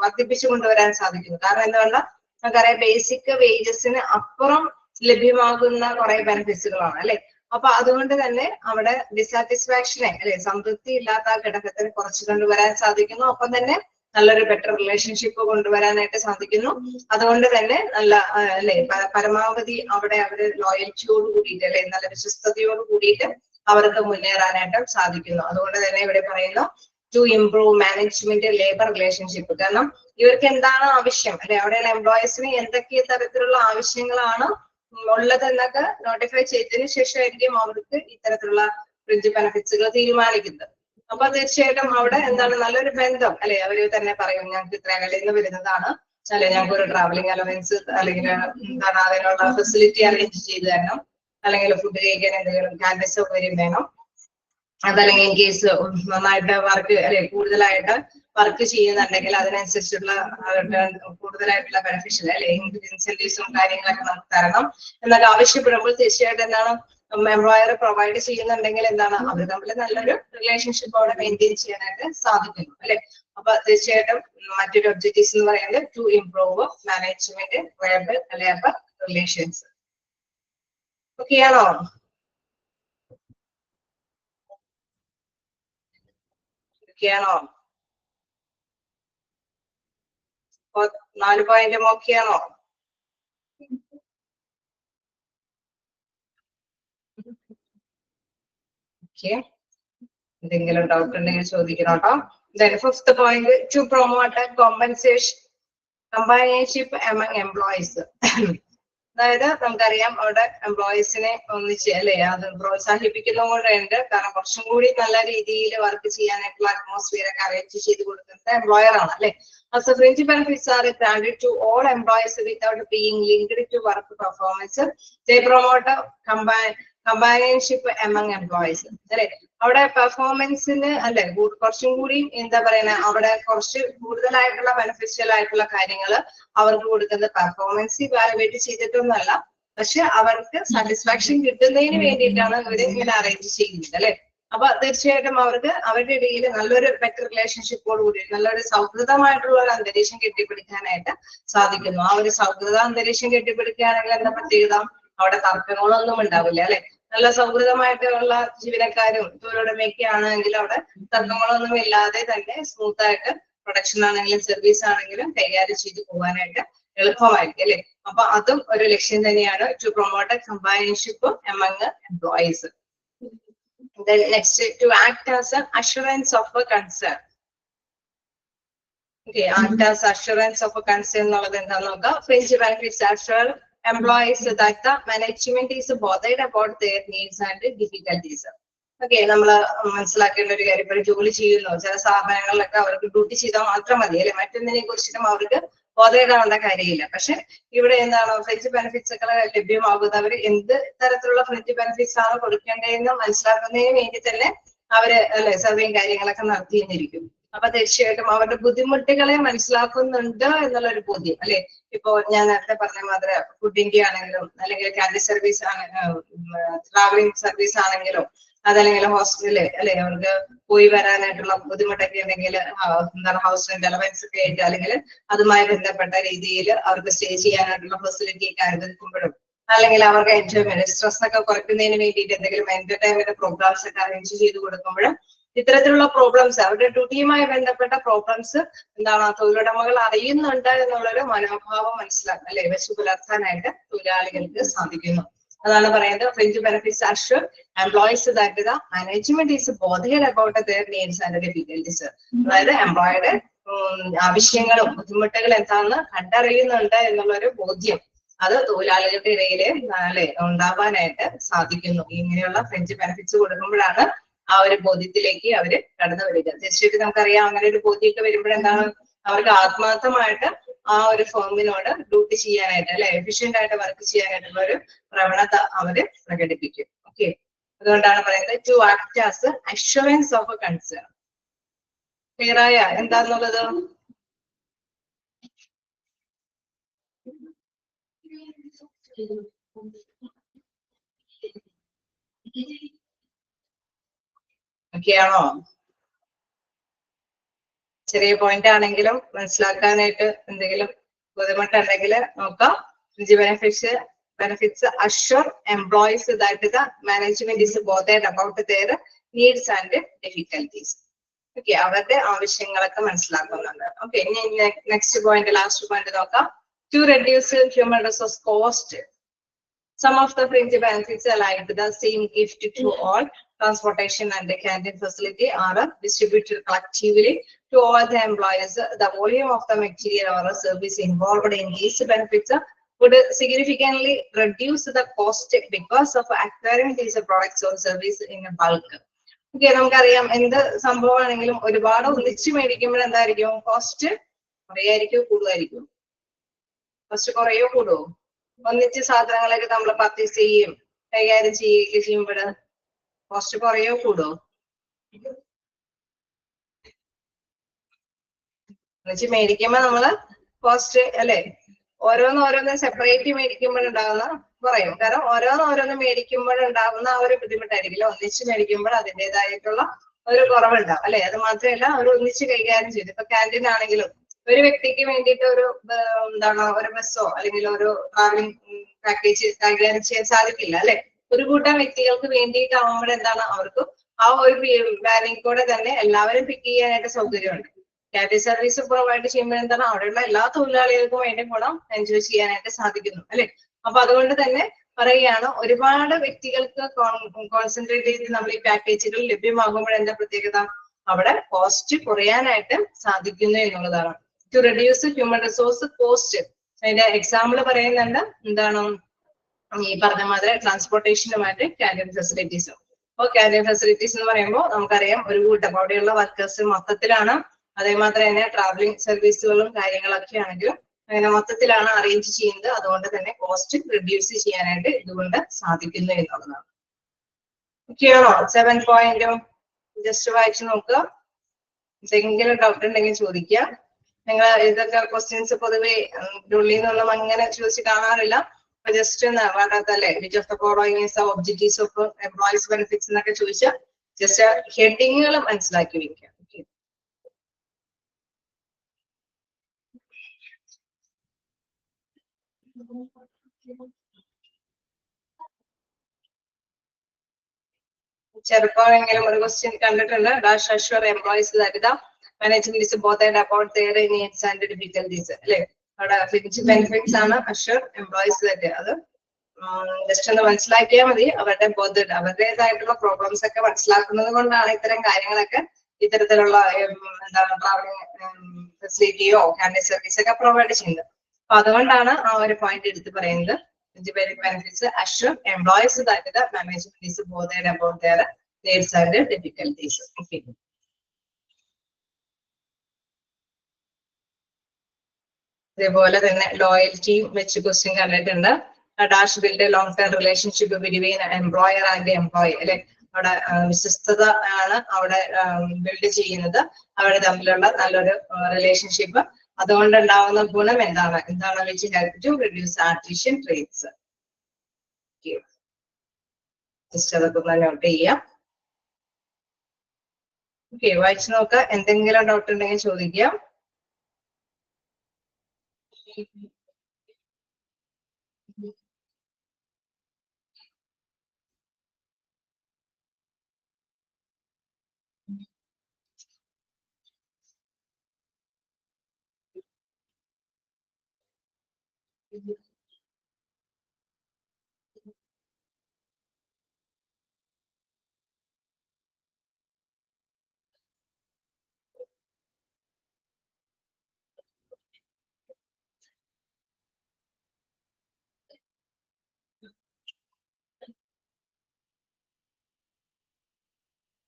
വർദ്ധിപ്പിച്ചു കൊണ്ടുവരാൻ സാധിക്കുന്നു. കാരണം എന്തുകൊണ്ടാ, നമുക്കറിയാം ബേസിക് വേജസിന് അപ്പുറം ലഭ്യമാകുന്ന കുറെ ബെനിഫിറ്റ്സുകളാണ് അല്ലെ. അപ്പൊ അതുകൊണ്ട് തന്നെ അവിടെ ഡിസാറ്റിസ്ഫാക്ഷനെ അല്ലെ, സംതൃപ്തി ഇല്ലാത്ത ആ ഘടകത്തിന് കുറച്ച് കൊണ്ടുവരാൻ സാധിക്കുന്നു. ഒപ്പം തന്നെ നല്ലൊരു ബെറ്റർ റിലേഷൻഷിപ്പ് കൊണ്ടുവരാനായിട്ട് സാധിക്കുന്നു. അതുകൊണ്ട് തന്നെ നല്ല അല്ലെ പരമാവധി അവിടെ അവര് ലോയൽറ്റിയോട് കൂടിയിട്ട് അല്ലെ, നല്ല വിശ്വസ്തയോട് കൂടിയിട്ട് അവർക്ക് മുന്നേറാനായിട്ട് സാധിക്കുന്നു. അതുകൊണ്ട് തന്നെ ഇവിടെ പറയുന്നു to improve management labour relationship. കാരണം ഇവർക്ക് എന്താണ് ആവശ്യം അല്ലെ, അവിടെയുള്ള എംപ്ലോയീസിന് എന്തൊക്കെ തരത്തിലുള്ള ആവശ്യങ്ങളാണ് ഉള്ളതെന്നൊക്കെ നോട്ടിഫൈ ചെയ്തതിനു ശേഷമായിരിക്കും അവർക്ക് ഇത്തരത്തിലുള്ള ഫ്രിഞ്ച് ബെനിഫിറ്റ്സുകൾ തീരുമാനിക്കുന്നത്. അപ്പൊ തീർച്ചയായിട്ടും അവിടെ എന്താണ് നല്ലൊരു ബന്ധം അല്ലെ. അവര് തന്നെ പറയും, ഞങ്ങൾക്ക് ഇത്ര അകലിൽ നിന്ന് വരുന്നതാണ് അല്ലെ, ഞങ്ങൾക്ക് ഒരു ട്രാവലിംഗ് അലവൻസ് അല്ലെങ്കിൽ എന്താണ് അതിനുള്ള ഫെസിലിറ്റി അറേഞ്ച് ചെയ്ത് തരണം, അല്ലെങ്കിൽ ഫുഡ് കഴിക്കാൻ എന്തെങ്കിലും ക്യാൻറ്റീൻ സൗകര്യം വേണം, അതല്ലെങ്കിൽ ഇൻ കേസ് നന്നായിട്ട് വർക്ക് അല്ലെ കൂടുതലായിട്ട് വർക്ക് ചെയ്യുന്നുണ്ടെങ്കിൽ അതിനനുസരിച്ചുള്ള കൂടുതലായിട്ടുള്ള ബെനിഫിഷ്യൽ അല്ലെ ഇൻസെന്റീവ്സും കാര്യങ്ങളൊക്കെ നമുക്ക് തരണം എന്നൊക്കെ ആവശ്യപ്പെടുമ്പോൾ തീർച്ചയായിട്ടും എന്താണ് എംപ്ലോയർ പ്രൊവൈഡ് ചെയ്യുന്നുണ്ടെങ്കിൽ എന്താണ് അവർ തമ്മിൽ നല്ലൊരു റിലേഷൻഷിപ്പ് അവിടെ മെയിൻറ്റെയിൻ ചെയ്യാനായിട്ട് സാധിക്കുന്നു അല്ലെ. അപ്പൊ തീർച്ചയായിട്ടും മറ്റൊരു ഒബ്ജക്റ്റീവ്സ് എന്ന് പറയുന്നത് to improve management labour relations. Okay ആണോ? ഓക്കെയാണോ? 4 പോയിന്റ് ഓക്കെയാണോ? ഓക്കെ, എന്തെങ്കിലും ഡൗട്ട് ഉണ്ടെങ്കിൽ ചോദിക്കണം കേട്ടോ. Then 5th point, to promote a companionship among employees. അതായത് നമുക്കറിയാം അവിടെ എംപ്ലോയീസിനെ ഒന്നിച്ച് അല്ലെ അത് പ്രോത്സാഹിപ്പിക്കുന്നതുകൊണ്ട് കാരണം കുറച്ചും കൂടി നല്ല രീതിയിൽ വർക്ക് ചെയ്യാനായിട്ടുള്ള അറ്റ്മോസ്ഫിയർ ഒക്കെ അറേഞ്ച് ചെയ്ത് കൊടുക്കുന്നത് എംപ്ലോയർ ആണ് അല്ലെ. Also, fringe benefits are granted to all employees without being linked to work performance. They promote a companionship among employees. അല്ലെ, അവിടെ പെർഫോമൻസിന് അല്ലെ കുറച്ചും കൂടി എന്താ പറയുക, അവിടെ കുറച്ച് കൂടുതലായിട്ടുള്ള ബെനിഫിഷ്യൽ ആയിട്ടുള്ള കാര്യങ്ങൾ അവർക്ക് കൊടുക്കുന്നത് പെർഫോമൻസ് ഇവാലുവേറ്റ് ചെയ്തിട്ടൊന്നുമല്ല, പക്ഷെ അവർക്ക് സാറ്റിസ്ഫാക്ഷൻ കിട്ടുന്നതിന് വേണ്ടിയിട്ടാണ് ഇവർ ഇങ്ങനെ അറേഞ്ച് ചെയ്യുന്നത് അല്ലെ. അപ്പൊ തീർച്ചയായിട്ടും അവർക്ക് അവരുടെ ഇടയിൽ നല്ലൊരു ബെറ്റർ റിലേഷൻഷിപ്പോട് കൂടി നല്ലൊരു സൗഹൃദമായിട്ടുള്ള ഒരു അന്തരീക്ഷം കെട്ടിപ്പിടിക്കാനായിട്ട് സാധിക്കുന്നു. ആ ഒരു സൗഹൃദ അന്തരീക്ഷം കെട്ടിപ്പിടിക്കുകയാണെങ്കിൽ എന്താ പ്രത്യേകത, അവിടെ തർക്കങ്ങളൊന്നും ഉണ്ടാവില്ല അല്ലെ. നല്ല സൗഹൃദമായിട്ടുള്ള ജീവനക്കാരും തൊഴിലുടമയൊക്കെ ആണെങ്കിൽ അവിടെ തർക്കങ്ങളൊന്നും ഇല്ലാതെ തന്നെ സ്മൂത്ത് ആയിട്ട് പ്രൊഡക്ഷൻ ആണെങ്കിലും സർവീസ് ആണെങ്കിലും കൈകാര്യം ചെയ്ത് പോകാനായിട്ട് എളുപ്പമായിരിക്കും അല്ലെ. അപ്പൊ അതും ഒരു ലക്ഷ്യം തന്നെയാണ്, to promote companionship among employees. Then next, to act as an assurance of a concern. Okay, act as assurance of a concern എന്നുള്ളത് എന്താന്ന് നോക്കാം. Fringe benefits assure employees that the management is bothered about their needs and difficulties. Okay, നമ്മൾ മനസ്സിലാക്കേണ്ട ഒരു കാര്യം, ഇപ്പോൾ ജോലി ചെയ്യുന്നു ചില സ്ഥാപനങ്ങളിലൊക്കെ അവർക്ക് ഡ്യൂട്ടി ചെയ്താൽ മാത്രം മതി അല്ലെ, മറ്റൊന്നിനെ കുറിച്ചിട്ടും അവർക്ക് ബോധേടാവേണ്ട കാര്യമില്ല. പക്ഷെ ഇവിടെ എന്താണ് ഫ്രിഞ്ച് ബെനിഫിറ്റ്സ് ഒക്കെ ലഭ്യമാകുന്നവർ എന്ത് തരത്തിലുള്ള ഫ്രിഞ്ച് ബെനിഫിറ്റ്സ് ആണ് കൊടുക്കേണ്ടതെന്ന് മനസ്സിലാക്കുന്നതിന് വേണ്ടി തന്നെ അവര് അല്ലെ സർവേയും കാര്യങ്ങളൊക്കെ നടത്തിയിരിക്കും. അപ്പൊ തീർച്ചയായിട്ടും അവരുടെ ബുദ്ധിമുട്ടുകളെ മനസ്സിലാക്കുന്നുണ്ട് എന്നുള്ളൊരു ബോധ്യം അല്ലെ. ഇപ്പോ ഞാൻ നേരത്തെ പറഞ്ഞ മാതിരി ഫുഡിന്റെ ആണെങ്കിലും അല്ലെങ്കിൽ ക്യാൻറ്റീൻ സർവീസ് ട്രാവലിംഗ് സർവീസ് ആണെങ്കിലും അതല്ലെങ്കിൽ ഹോസ്പിറ്റല് അല്ലെ, അവർക്ക് പോയി വരാനായിട്ടുള്ള ബുദ്ധിമുട്ടൊക്കെ ഉണ്ടെങ്കിൽ എന്താണ് ഹൗസ് റെന്റ് അലവൻസ് ഒക്കെ ആയിട്ട് അല്ലെങ്കിൽ അതുമായി ബന്ധപ്പെട്ട രീതിയിൽ അവർക്ക് സ്റ്റേ ചെയ്യാനായിട്ടുള്ള ഫെസിലിറ്റി ഒക്കെ അനുവദിക്കുമ്പോഴും അല്ലെങ്കിൽ അവർക്ക് എൻജോയ്മെന്റ് സ്ട്രെസ് ഒക്കെ കുറയ്ക്കുന്നതിന് വേണ്ടിയിട്ട് എന്തെങ്കിലും എന്റർടൈൻമെന്റ് പ്രോഗ്രാംസ് ഒക്കെ അറേഞ്ച് ചെയ്ത് കൊടുക്കുമ്പോഴും ഇത്തരത്തിലുള്ള പ്രോബ്ലംസ് അവരുടെ ഡ്യൂട്ടിയുമായി ബന്ധപ്പെട്ട പ്രോബ്ലംസ് എന്താണ് തൊഴിലുടമകൾ അറിയുന്നുണ്ട് എന്നുള്ളൊരു മനോഭാവം മനസ്സിലാക്കുക അല്ലെ, വെച്ചു പുലർത്താനായിട്ട് തൊഴിലാളികൾക്ക് സാധിക്കുന്നു. അതാണ് പറയുന്നത് fringe benefits assure employees that the management is bothered about their needs and difficulties. അതായത് എംപ്ലോയിയുടെ ആവശ്യങ്ങളും ബുദ്ധിമുട്ടുകളും എന്താണെന്ന് കണ്ടറിയുന്നുണ്ട് എന്നുള്ളൊരു ബോധ്യം അത് തൊഴിലാളികളുടെ ഇടയില് അല്ലെ ഉണ്ടാവാനായിട്ട് സാധിക്കുന്നു. ഇങ്ങനെയുള്ള ഫ്രിഞ്ച് ബെനിഫിറ്റ്സ് കൊടുക്കുമ്പോഴാണ് ആ ഒരു ബോധ്യത്തിലേക്ക് അവര് കടന്നു വരിക. തീർച്ചയായിട്ടും നമുക്കറിയാം അങ്ങനെ ഒരു ബോധ്യമൊക്കെ വരുമ്പോഴെന്താണ് അവർക്ക് ആത്മാർത്ഥമായിട്ട് ആ ഒരു ഫേമിനോട് ഡ്യൂട്ടി ചെയ്യാനായിട്ട് അല്ലെ, എഫിഷ്യന്റ് ആയിട്ട് വർക്ക് ചെയ്യാനായിട്ടുള്ള ഒരു പ്രവണത അവര് പ്രകടിപ്പിക്കും. ഓക്കെ, അതുകൊണ്ടാണ് പറയുന്നത് to act as assurance of a concern. Clear ആയ എന്താന്നുള്ളത്? ഒക്കെയാണോ? ചെറിയ പോയിന്റ് ആണെങ്കിലും മനസ്സിലാക്കാനായിട്ട് എന്തെങ്കിലും ബുദ്ധിമുട്ടുണ്ടെങ്കിൽ നോക്കാം. Benefits assure employees that the management is bothered about their needs and difficulties. Okay, അവരുടെ ആവശ്യങ്ങളൊക്കെ മനസ്സിലാക്കുന്നുണ്ട്. ഓക്കെ, ഇനി നെക്സ്റ്റ് പോയിന്റ്, ലാസ്റ്റ് പോയിന്റ് നോക്കാം. To reduce human resource cost, some of the fringe benefits alike the same gift to all. Transportation and the canteen facility are distributed collectively to all the employees. The volume of the material or service involved in these benefits would significantly reduce the cost because of acquiring these products or service in bulk. Okay, നമുക്കറിയാം എന്ത് സംഭവമാണെങ്കിലും ഒരുപാട് ഒന്നിച്ച് മേടിക്കുമ്പോൾ എന്തായിരിക്കും cost കുറയായിരിക്കും കൂടുതലായിരിക്കും? Cost കുറയോ കൂടുവോ? ഒന്നിച്ച് സാധനങ്ങളൊക്കെ നമ്മൾ പർച്ചേസ് ചെയ്യും കൈകാര്യം ചെയ്യുകയൊക്കെ ചെയ്യുമ്പോൾ കോസ്റ്റ് കുറയോ കൂടുവോ? ഒന്നിച്ച് മേടിക്കുമ്പോ നമ്മള് കോസ്റ്റ് അല്ലെ ഓരോന്ന് സെപ്പറേറ്റ് മേടിക്കുമ്പോഴുണ്ടാകുന്ന കുറയും. കാരണം ഓരോന്ന് മേടിക്കുമ്പോഴുണ്ടാകുന്ന ആ ഒരു ബുദ്ധിമുട്ടായിരിക്കില്ല, ഒന്നിച്ച് മേടിക്കുമ്പോൾ അതിൻ്റെതായിട്ടുള്ള ഒരു കുറവുണ്ടാവും അല്ലെ. അത് മാത്രമല്ല അവർ ഒന്നിച്ച് കൈകാര്യം ചെയ്തു. ഇപ്പൊ ക്യാൻറ്റീൻ ആണെങ്കിലും ഒരു വ്യക്തിക്ക് വേണ്ടിയിട്ട് ഒരു എന്താണ് ഒരു ബസ്സോ അല്ലെങ്കിൽ ഒരു ട്രാവലിംഗ് പാക്കേജ് കൈകാര്യം ചെയ്യാൻ സാധിക്കില്ല അല്ലെ. ഒരു കൂട്ടം വ്യക്തികൾക്ക് വേണ്ടിയിട്ടാവുമ്പോൾ എന്താണ് അവർക്ക് ആ ഒരു വാനിൽ കൂടെ തന്നെ എല്ലാവരും പിക്ക് ചെയ്യാനായിട്ട് സൗകര്യമുണ്ട്. ക്യാബിൻ സർവീസ് പ്രൊവൈഡ് ചെയ്യുമ്പോൾ എന്താണ് അവിടെയുള്ള എല്ലാ തൊഴിലാളികൾക്കും വേണ്ടി കൂടെ എൻജോയ് ചെയ്യാനായിട്ട് സാധിക്കുന്നു അല്ലെ. അപ്പൊ അതുകൊണ്ട് തന്നെ പറയുകയാണ് ഒരുപാട് വ്യക്തികൾക്ക് കോൺസെൻട്രേറ്റ് ചെയ്ത് നമ്മൾ ഈ പാക്കേജുകൾ ലഭ്യമാകുമ്പോൾ എന്താ പ്രത്യേകത? അവിടെ കോസ്റ്റ് കുറയാനായിട്ട് സാധിക്കുന്നു എന്നുള്ളതാണ്. To reduce human resource cost, അതിന്റെ എക്സാമ്പിൾ പറയുന്നുണ്ട്. എന്താണ് ഈ പറഞ്ഞ മാതിരി ട്രാൻസ്പോർട്ടേഷനുമായിട്ട് ക്യാൻറ്റീൻ ഫെസിലിറ്റീസും. അപ്പോൾ ക്യാൻറ്റീൻ ഫെസിലിറ്റീസ് എന്ന് പറയുമ്പോൾ നമുക്കറിയാം ഒരു കൂട്ടം അവിടെയുള്ള വർക്കേഴ്സ് മൊത്തത്തിലാണ്, അതേമാതിരി തന്നെ ട്രാവലിംഗ് സർവീസുകളും കാര്യങ്ങളൊക്കെ ആണെങ്കിലും അങ്ങനെ മൊത്തത്തിലാണ് അറേഞ്ച് ചെയ്യുന്നത്. അതുകൊണ്ട് തന്നെ കോസ്റ്റ് റിഡ്യൂസ് ചെയ്യാനായിട്ട് ഇതുകൊണ്ട് സാധിക്കുന്നു എന്നുള്ളതാണ്. ഓക്കെയാണോ? 7 പോയിന്റും ജസ്റ്റ് വായിച്ചു നോക്കുക. എന്തെങ്കിലും ഡൗട്ട് ഉണ്ടെങ്കിൽ ചോദിക്കുക. നിങ്ങൾ ഇതൊക്കെ ക്വസ്റ്റ്യൻസ് പൊതുവെ ഉള്ളിൽ നിന്നൊന്നും അങ്ങനെ ചോദിച്ച് കാണാറില്ല. അപ്പൊ ജസ്റ്റ് ഒന്ന് വേണ്ടതല്ലേ which of the following is the objectives of employees benefits എന്നൊക്കെ ചോദിച്ചാൽ ജസ്റ്റ് ഹെഡിങ്ങുകൾ മനസ്സിലാക്കി വെക്കുക. ചെറുപ്പമെങ്കിലും ഒരു ക്വസ്റ്റ്യൻ കണ്ടിട്ടുണ്ട്. Dash assure employees that the management is bothered about their needs and difficulties അല്ലെ. അവിടെ ഫ്രിഞ്ച് ബെനിഫിറ്റ്സ് ആണ് അഷ്വർ എംപ്ലോയീസ് ദാറ്റ്. അത് ജസ്റ്റ് ഒന്ന് മനസ്സിലാക്കിയാൽ മതി. അവരുടെ ബോധേഡ് അവരുടേതായിട്ടുള്ള പ്രോബ്ലംസ് ഒക്കെ മനസ്സിലാക്കുന്നത് കൊണ്ടാണ് ഇത്തരം കാര്യങ്ങളൊക്കെ ഇത്തരത്തിലുള്ള എന്താണ് ട്രാവലിംഗ് ഫെസിലിറ്റിയോ കാൻഡിഡേറ്റ് സർവീസ് ഒക്കെ പ്രൊവൈഡ് ചെയ്യുന്നത്. അപ്പൊ അതുകൊണ്ടാണ് ആ ഒരു പോയിന്റ് എടുത്ത് പറയുന്നത്. benefits assure employees that the management is bothered about their needs and difficulties. Okay. അതേപോലെ തന്നെ ലോയൽറ്റി വെച്ച് ക്വസ്റ്റ്യൻ കണ്ടിട്ടുണ്ട്. Dash build long term relationship between employer and employee അല്ലെ. അവിടെ വിശ്വസ്തത ആണ് അവിടെ ബിൽഡ് ചെയ്യുന്നത്, അവിടെ തമ്മിലുള്ള നല്ലൊരു റിലേഷൻഷിപ്പ്. അതുകൊണ്ടുണ്ടാവുന്ന ഗുണം എന്താണ് which help to reduce artificial traits. Just അതൊക്കെ ഒന്ന് നോട്ട് ചെയ്യാം. ഓക്കെ, വായിച്ചു നോക്കുക. എന്തെങ്കിലും ഡൗട്ട് ഉണ്ടെങ്കിൽ ചോദിക്കാം.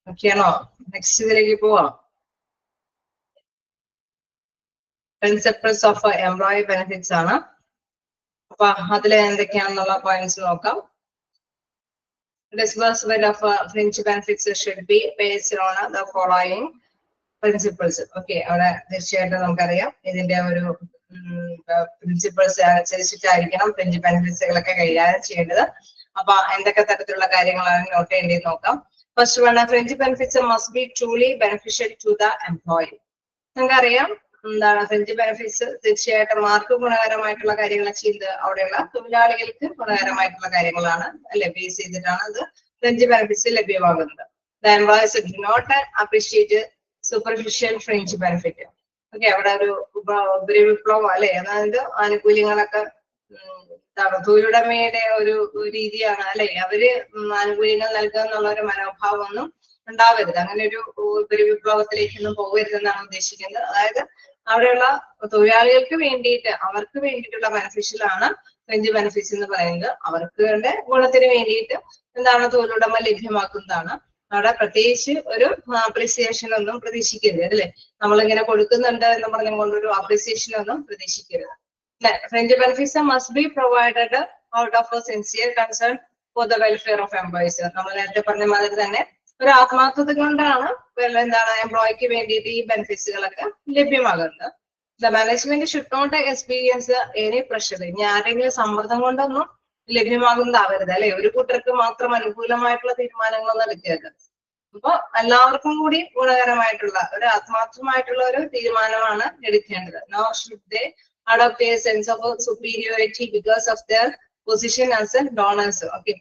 ഓക്കെയാണോ? നെക്സ്റ്റ് ഇതിലേക്ക് പോവാം. പ്രിൻസിപ്പിൾസ് ഓഫ് എംപ്ലോയി ബെനിഫിറ്റ്സ് ആണ്. അപ്പൊ അതിൽ എന്തൊക്കെയാണെന്നുള്ള പോയിന്റ്സ് നോക്കാം. Disbursement of fringe benefits should be based on the following principles. Okay, അവിടെ തീർച്ചയായിട്ടും നമുക്കറിയാം ഇതിന്റെ ഒരു പ്രിൻസിപ്പിൾസ് അനുസരിച്ചിട്ടായിരിക്കണം ഫ്രിഞ്ച് ബെനിഫിറ്റ്സുകളൊക്കെ കൈകാര്യം ചെയ്യേണ്ടത്. അപ്പൊ എന്തൊക്കെ തരത്തിലുള്ള കാര്യങ്ങളാണ് നോട്ട് ചെയ്യേണ്ടത് നോക്കാം. First one, fringe benefits must be truly beneficial to the employee. നമുക്കറിയാം എന്താണ് ഫ്രിഞ്ച് ബെനിഫിറ്റ്സ് തീർച്ചയായിട്ടും മാർക്ക് ഗുണകരമായിട്ടുള്ള കാര്യങ്ങൾ ചെയ്യുന്നത് അവിടെയുള്ള തൊഴിലാളികൾക്ക് ഗുണകരമായിട്ടുള്ള കാര്യങ്ങളാണ് അല്ലെ, ബേസ് ചെയ്തിട്ടാണ് അത് ഫ്രിഞ്ച് ബെനിഫിറ്റ്സ് ലഭ്യമാകുന്നത്. The employees do not appreciate superficial fringe benefit. Okay, അവിടെ ഒരു ഉപരിവിപ്ലവം അല്ലെ, അതായത് ആനുകൂല്യങ്ങളൊക്കെ തൊഴിലുടമയുടെ ഒരു രീതിയാണ് അല്ലെ, അവര് ആനുകൂല്യങ്ങൾ നൽകുക എന്നുള്ള ഒരു മനോഭാവം ഒന്നും ഉണ്ടാവരുത്. അങ്ങനെ ഒരു ഉപരിവിപ്ലവത്തിലേക്കൊന്നും പോകരുതെന്നാണ് ഉദ്ദേശിക്കുന്നത്. അതായത് അവിടെയുള്ള തൊഴിലാളികൾക്ക് വേണ്ടിയിട്ട് അവർക്ക് വേണ്ടിയിട്ടുള്ള ബെനിഫിഷ്യൽ ആണ് ഫ്രിഞ്ച് ബെനിഫിറ്റ്സ് എന്ന് പറയുന്നത്. അവർക്ക് ഗുണത്തിന് വേണ്ടിയിട്ട് എന്താണ് തൊഴിലുടമ ലഭ്യമാക്കുന്നതാണ്. അവിടെ പ്രത്യേകിച്ച് ഒരു അപ്രീസിയേഷൻ ഒന്നും പ്രതീക്ഷിക്കരുത് അല്ലെ. നമ്മളിങ്ങനെ കൊടുക്കുന്നുണ്ട് എന്ന് പറഞ്ഞുകൊണ്ടൊരു അപ്രീസിയേഷൻ ഒന്നും പ്രതീക്ഷിക്കരുത്. Fringe benefits must be provided out of a sincere concern for the welfare of employees. നമ്മൾ നേരത്തെ പറഞ്ഞ മാതിരി തന്നെ ഒരു ആത്മാർത്ഥത കൊണ്ടാണ് എന്താണ് എംപ്ലോയിക്ക് വേണ്ടിയിട്ട് ഈ ബെനിഫിറ്റ്സുകളൊക്കെ ലഭ്യമാകുന്നത്. The management should not experience any pressure. ഇനി ആരെങ്കിലും സമ്മർദ്ദം കൊണ്ടൊന്നും ലഭ്യമാകുന്നതാവരുത് അല്ലെ. ഒരു കൂട്ടർക്ക് മാത്രം അനുകൂലമായിട്ടുള്ള തീരുമാനങ്ങളൊന്നും എടുക്കരുത്. അപ്പൊ എല്ലാവർക്കും കൂടി ഗുണകരമായിട്ടുള്ള ഒരു ആത്മാർത്ഥമായിട്ടുള്ള ഒരു തീരുമാനമാണ് എടുക്കേണ്ടത്. No should they adopt a sense of superiority because of their position as a donors. Okay,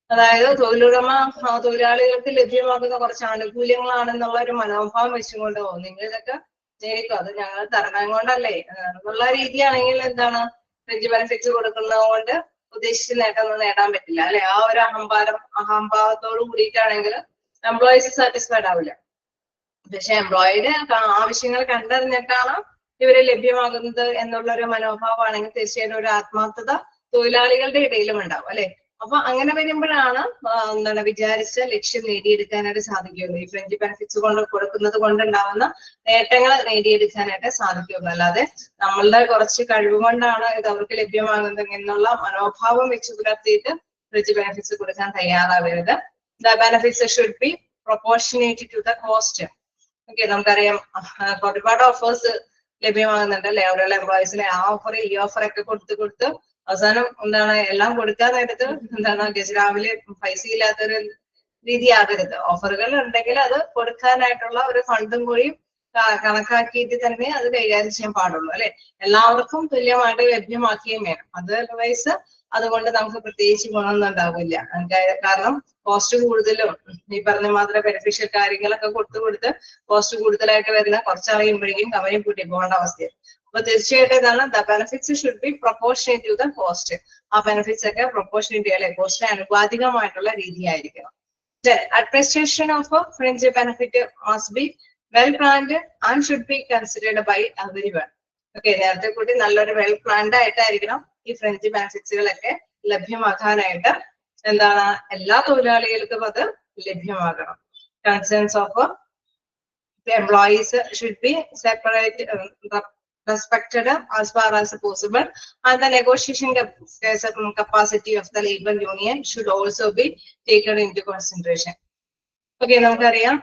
അതായത് തൊഴിലുടമ തൊഴിലാളികൾക്ക് ലഭ്യമാകുന്ന കുറച്ച് ആനുകൂല്യങ്ങളാണെന്നുള്ള ഒരു മനോഭാവം വെച്ചുകൊണ്ട് നിങ്ങൾ ഇതൊക്കെ നേരിക്കും, അത് ഞങ്ങൾ തരണം കൊണ്ടല്ലേ എന്നുള്ള രീതിയാണെങ്കിൽ എന്താണ് ഫ്രിഞ്ച് ബെനിഫിറ്റ്സ് കൊടുക്കുന്നത് കൊണ്ട് ഉദ്ദേശിച്ച നേട്ടമൊന്നും നേടാൻ പറ്റില്ല അല്ലെ. ആ ഒരു അഹംഭാവത്തോട് കൂടിയിട്ടാണെങ്കിൽ എംപ്ലോയീസ് സാറ്റിസ്ഫൈഡ് ആവില്ല. പക്ഷെ എംപ്ലോയിയുടെ ആവശ്യങ്ങൾ കണ്ടറിഞ്ഞിട്ടാണ് ഇവരെ ലഭ്യമാകുന്നത് എന്നുള്ള ഒരു മനോഭാവമാണെങ്കിൽ തീർച്ചയായിട്ടും ഒരു ആത്മാർത്ഥത തൊഴിലാളികളുടെ ഇടയിലും ഉണ്ടാവും അല്ലെ. അപ്പൊ അങ്ങനെ വരുമ്പോഴാണ് എന്താണ് വിചാരിച്ച ലക്ഷ്യം നേടിയെടുക്കാനായിട്ട് സാധിക്കുകയുള്ളൂ. ഈ ഫ്രിഞ്ച് ബെനിഫിറ്റ്സ് കൊണ്ട് കൊടുക്കുന്നത് കൊണ്ടുണ്ടാവുന്ന നേട്ടങ്ങൾ നേടിയെടുക്കാനായിട്ട് സാധിക്കുകയുള്ളൂ. അല്ലാതെ നമ്മളുടെ കുറച്ച് കഴിവ് കൊണ്ടാണ് ഇത് അവർക്ക് ലഭ്യമാകുന്നത് എന്നുള്ള മനോഭാവം വെച്ച് പുലർത്തിയിട്ട് ഫ്രിഞ്ച് ബെനിഫിറ്റ്സ് കൊടുക്കാൻ തയ്യാറാവരുത്. The benefits should be proportionate to the cost. Okay, നമുക്കറിയാം ഒരുപാട് ഓഫേഴ്സ് ലഭ്യമാകുന്നുണ്ട് അല്ലെ. അവിടെയുള്ള എംപ്ലോയീസിനെ ആ ഓഫർ ഈ ഓഫർ ഒക്കെ കൊടുത്ത് അവസാനം എന്താണ് എല്ലാം കൊടുക്കാൻ നേരത്ത് എന്താണ് രാവിലെ പൈസ ഇല്ലാത്തൊരു രീതി ആകരുത്. ഓഫറുകൾ ഉണ്ടെങ്കിൽ അത് കൊടുക്കാനായിട്ടുള്ള ഒരു ഫണ്ടും കൂടി കണക്കാക്കിയിട്ട് തന്നെ അത് കൈകാര്യം ചെയ്യാൻ പാടുള്ളൂ അല്ലെ. എല്ലാവർക്കും തുല്യമായിട്ട് ലഭ്യമാക്കുകയും വേണം. അതർവൈസ് അതുകൊണ്ട് നമുക്ക് പ്രത്യേകിച്ച് ഗുണമൊന്നും ഉണ്ടാവില്ല. കാരണം കോസ്റ്റ് കൂടുതലും ഈ പറഞ്ഞ മാത്രം ബെനിഫിഷ്യൽ കാര്യങ്ങളൊക്കെ കൊടുത്ത് കോസ്റ്റ് കൂടുതലായിട്ട് വരുന്ന കുറച്ചറിയുമ്പോഴേക്കും കമ്പനി കൂട്ടി പോകേണ്ട അവസ്ഥയാണ്. അപ്പൊ തീർച്ചയായിട്ടും ഇതാണ് the benefits should be proportionate to the cost. ആ ബെനിഫിറ്റ്സ് ഒക്കെ പ്രൊപ്പോർഷനേറ്റ് അല്ലെ കോസ്റ്റിന് അനുപാതികമായിട്ടുള്ള രീതിയായിരിക്കണം. Then administration of a fringe benefit must be well planned and should be considered by everyone. Okay, നേരത്തെ കൂടി നല്ലൊരു വെൽ പ്ലാൻഡ് ആയിട്ടായിരിക്കണം ഈ ഫ്രഞ്ച് ബെനിഫിറ്റ്സുകളൊക്കെ ലഭ്യമാക്കാനായിട്ട്. എന്താണ്, എല്ലാ തൊഴിലാളികൾക്കും അത് ലഭ്യമാകണം. Concerns of employees should be separate, respected as far as possible, and the negotiation capacity of the labor union should also be taken into consideration. Okay, നമുക്കറിയാം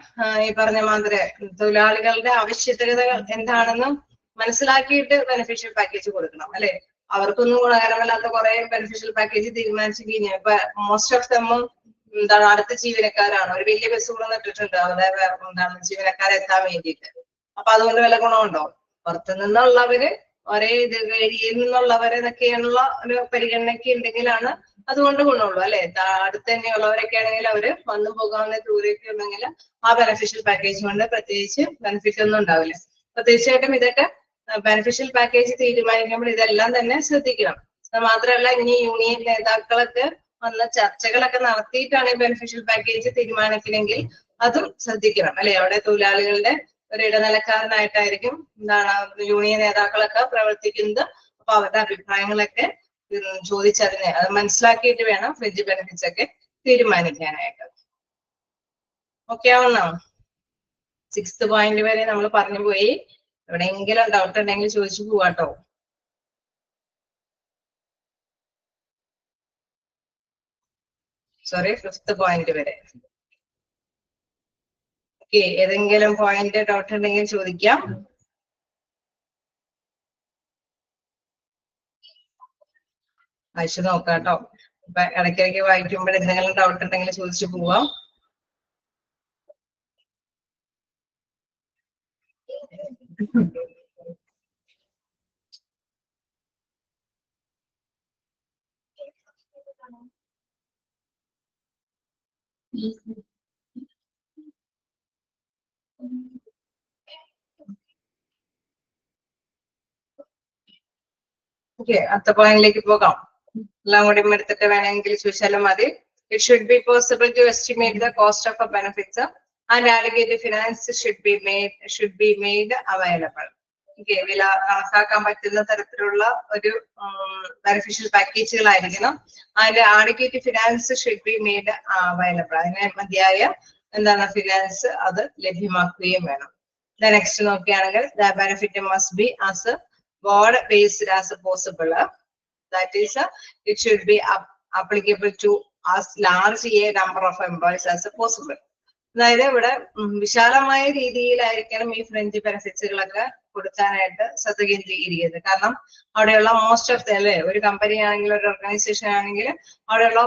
ഈ പറഞ്ഞ മാതിരി തൊഴിലാളികളുടെ ആവശ്യകതകൾ എന്താണെന്നും മനസ്സിലാക്കിയിട്ട് ബെനിഫിഷ്യൽ പാക്കേജ് കൊടുക്കണം, അല്ലെ? അവർക്കൊന്നും ഗുണകരമല്ലാത്ത കുറെ ബെനിഫിഷ്യൽ പാക്കേജ് തീരുമാനിച്ചു കഴിഞ്ഞാൽ ഇപ്പൊ മോസ്റ്റ് ഓഫ് ദം എന്താണ് അടുത്ത ജീവനക്കാരാണ്. ഒരു വലിയ ബസ് കൂടെ നട്ടിട്ടുണ്ട് അവിടെ എന്താണ് ജീവനക്കാരെ എത്താൻ വേണ്ടിയിട്ട്. അപ്പൊ അതുകൊണ്ട് വല്ല ഗുണമുണ്ടോ? പുറത്തു നിന്നുള്ളവര് ഒരേ ഇത് ഏരിയയിൽ നിന്നുള്ളവരെ എന്നൊക്കെയുള്ള ഒരു പരിഗണനയ്ക്ക് ഉണ്ടെങ്കിലാണ് അതുകൊണ്ട് ഗുണമുള്ളൂ, അല്ലെ? അടുത്ത് തന്നെയുള്ളവരൊക്കെ ആണെങ്കിൽ അവര് വന്നു പോകാവുന്ന ദൂരമൊക്കെ ഉണ്ടെങ്കിൽ ആ ബെനിഫിഷ്യൽ പാക്കേജ് കൊണ്ട് പ്രത്യേകിച്ച് ബെനിഫിറ്റ് ഒന്നും ഉണ്ടാവില്ല. അപ്പൊ തീർച്ചയായിട്ടും ഇതൊക്കെ ബെനിഫിഷ്യൽ പാക്കേജ് തീരുമാനിക്കുമ്പോൾ ഇതെല്ലാം തന്നെ ശ്രദ്ധിക്കണം. അത് മാത്രമല്ല, ഇനി യൂണിയൻ നേതാക്കളൊക്കെ വന്ന ചർച്ചകളൊക്കെ നടത്തിയിട്ടാണ് ഈ ബെനിഫിഷ്യൽ പാക്കേജ് തീരുമാനിക്കണമെങ്കിൽ അതും ശ്രദ്ധിക്കണം, അല്ലെ? അവിടെ തൊഴിലാളികളുടെ ഒരു ഇടനിലക്കാരനായിട്ടായിരിക്കും എന്താണ് യൂണിയൻ നേതാക്കളൊക്കെ പ്രവർത്തിക്കുന്നത്. അപ്പൊ അവരുടെ അഭിപ്രായങ്ങളൊക്കെ ചോദിച്ചറിഞ്ഞ് അത് മനസ്സിലാക്കിയിട്ട് വേണം ഫ്രിഞ്ച് ബെനിഫിറ്റ്സ് ഒക്കെ തീരുമാനിക്കാനായിട്ട്. ഓക്കെ ആവുന്നോ? 6th പോയിന്റ് വരെ നമ്മൾ പറഞ്ഞു പോയി. എവിടെയെങ്കിലും ഡൗട്ട് ഉണ്ടെങ്കിൽ ചോദിച്ചു പോവാട്ടോ. സോറി, 5th പോയിന്റ് വരെ. ഓക്കെ, ഏതെങ്കിലും പോയിന്റ് ഡൗട്ട് ഉണ്ടെങ്കിൽ ചോദിക്കാം. വായിച്ചു നോക്കാം കേട്ടോ. അപ്പൊ ഇടയ്ക്കിടയ്ക്ക് വായിക്കുമ്പോൾ എന്തെങ്കിലും ഡൗട്ട് ഉണ്ടെങ്കിൽ ചോദിച്ചു പോവാം. ഓക്കെ, അടുത്ത പോയിന്റിലേക്ക് പോകാം. എല്ലാം കൂടി എടുത്തിട്ട് വേണമെങ്കിൽ ചോദിച്ചാലും മതി. It should be possible to estimate the cost of a benefits and adequate finance should be made available. Okay, വില കണക്കാക്കാൻ പറ്റുന്ന തരത്തിലുള്ള ഒരു ബെനിഫിഷ്യൽ പാക്കേജുകളായിരിക്കണം. അതിന്റെ adequate finance should be made available. അതിന് മതിയായ എന്താണ് ഫിനാൻസ് അത് ലഭ്യമാക്കുകയും വേണം. നെക്സ്റ്റ് നോക്കുകയാണെങ്കിൽ the benefit must be as broad based as possible. That is, it should be applicable to as large a number of employees as possible. അതായത് ഇവിടെ വിശാലമായ രീതിയിലായിരിക്കണം ഈ ഫ്രഞ്ച് ബെനിഫിറ്റ്സുകളൊക്കെ കൊടുക്കാനായിട്ട് ശ്രദ്ധ കേന്ദ്രീകരിക്കുന്നത്. കാരണം അവിടെയുള്ള മോസ്റ്റ് ഓഫ് ദ, അല്ലെ, ഒരു കമ്പനി ആണെങ്കിൽ ഒരു ഓർഗനൈസേഷൻ ആണെങ്കിൽ അവിടെയുള്ള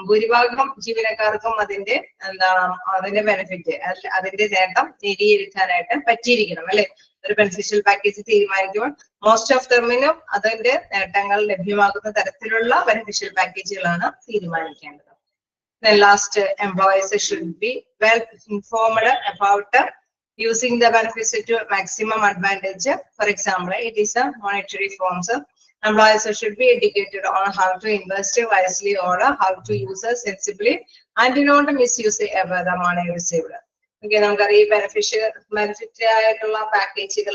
ഭൂരിഭാഗം ജീവനക്കാർക്കും അതിന്റെ ബെനിഫിറ്റ്, അതിന്റെ നേട്ടം നേടിയെടുക്കാനായിട്ട് പറ്റിയിരിക്കണം, അല്ലെ? ഒരു ബെനിഫിഷ്യൽ പാക്കേജ് തീരുമാനിക്കുമ്പോൾ മോസ്റ്റ് ഓഫ് ദമിനും അതിന്റെ നേട്ടങ്ങൾ ലഭ്യമാകുന്ന തരത്തിലുള്ള ബെനിഫിഷ്യൽ പാക്കേജുകളാണ് തീരുമാനിക്കേണ്ടത്. Then last, employees should be well informed about using the benefits to maximum advantage. For example, it is a monetary forms. Employees should be educated on how to invest wisely or how to use it sensibly and do not misuse the money received. Okay, നമുക്കറിയാം benefit ആയിട്ടുള്ള പാക്കേജുകൾ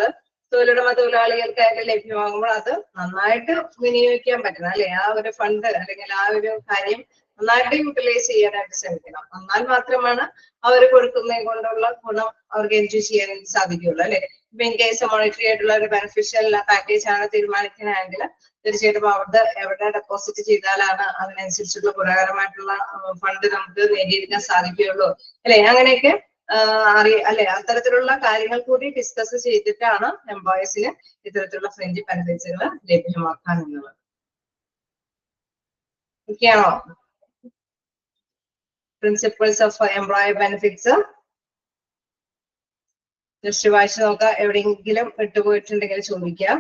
തൊഴിലാളികൾക്കായിട്ട് ലഭ്യമാകുമ്പോൾ അത് നന്നായിട്ട് വിനിയോഗിക്കാൻ പറ്റണം, അല്ലെ? ആ ഒരു ഫണ്ട് അല്ലെങ്കിൽ ആ ഒരു കാര്യം നന്നായിട്ട് യൂട്ടിലൈസ് ചെയ്യാനായിട്ട് ശ്രമിക്കണം. എന്നാൽ മാത്രമാണ് അവർ കൊടുക്കുന്നതിനെ കൊണ്ടുള്ള ഗുണം അവർക്ക് എൻജോയ് ചെയ്യാൻ സാധിക്കുകയുള്ളൂ, അല്ലെ? ഇപ്പൊ ഇൻ കേസ് മോണിറ്ററി ആയിട്ടുള്ള ഒരു ബെനിഫിഷ്യൽ പാക്കേജ് ആണ് തീരുമാനിക്കുന്നതെങ്കിൽ തീർച്ചയായിട്ടും എവിടെ ഡെപ്പോസിറ്റ് ചെയ്താലാണ് അതിനനുസരിച്ചുള്ള ഗുണകരമായിട്ടുള്ള ഫണ്ട് നമുക്ക് നേടിയെടുക്കാൻ സാധിക്കുകയുള്ളൂ, അല്ലെ? അങ്ങനെയൊക്കെ അല്ലെ? അത്തരത്തിലുള്ള കാര്യങ്ങൾ കൂടി ഡിസ്കസ് ചെയ്തിട്ടാണ് എംപ്ലോയീസിന് ഇത്തരത്തിലുള്ള ഫ്രഞ്ച് ബെനിഫിറ്റ്സുകൾ ലഭ്യമാക്കാൻ എന്നുള്ളത്. ഓക്കെയാണോ? Principles of employee benefits just വായിച്ചു നോക്കാം. എവിടെയെങ്കിലും വിട്ടുപോയിട്ടുണ്ടെങ്കിൽ ചോദിക്കാം.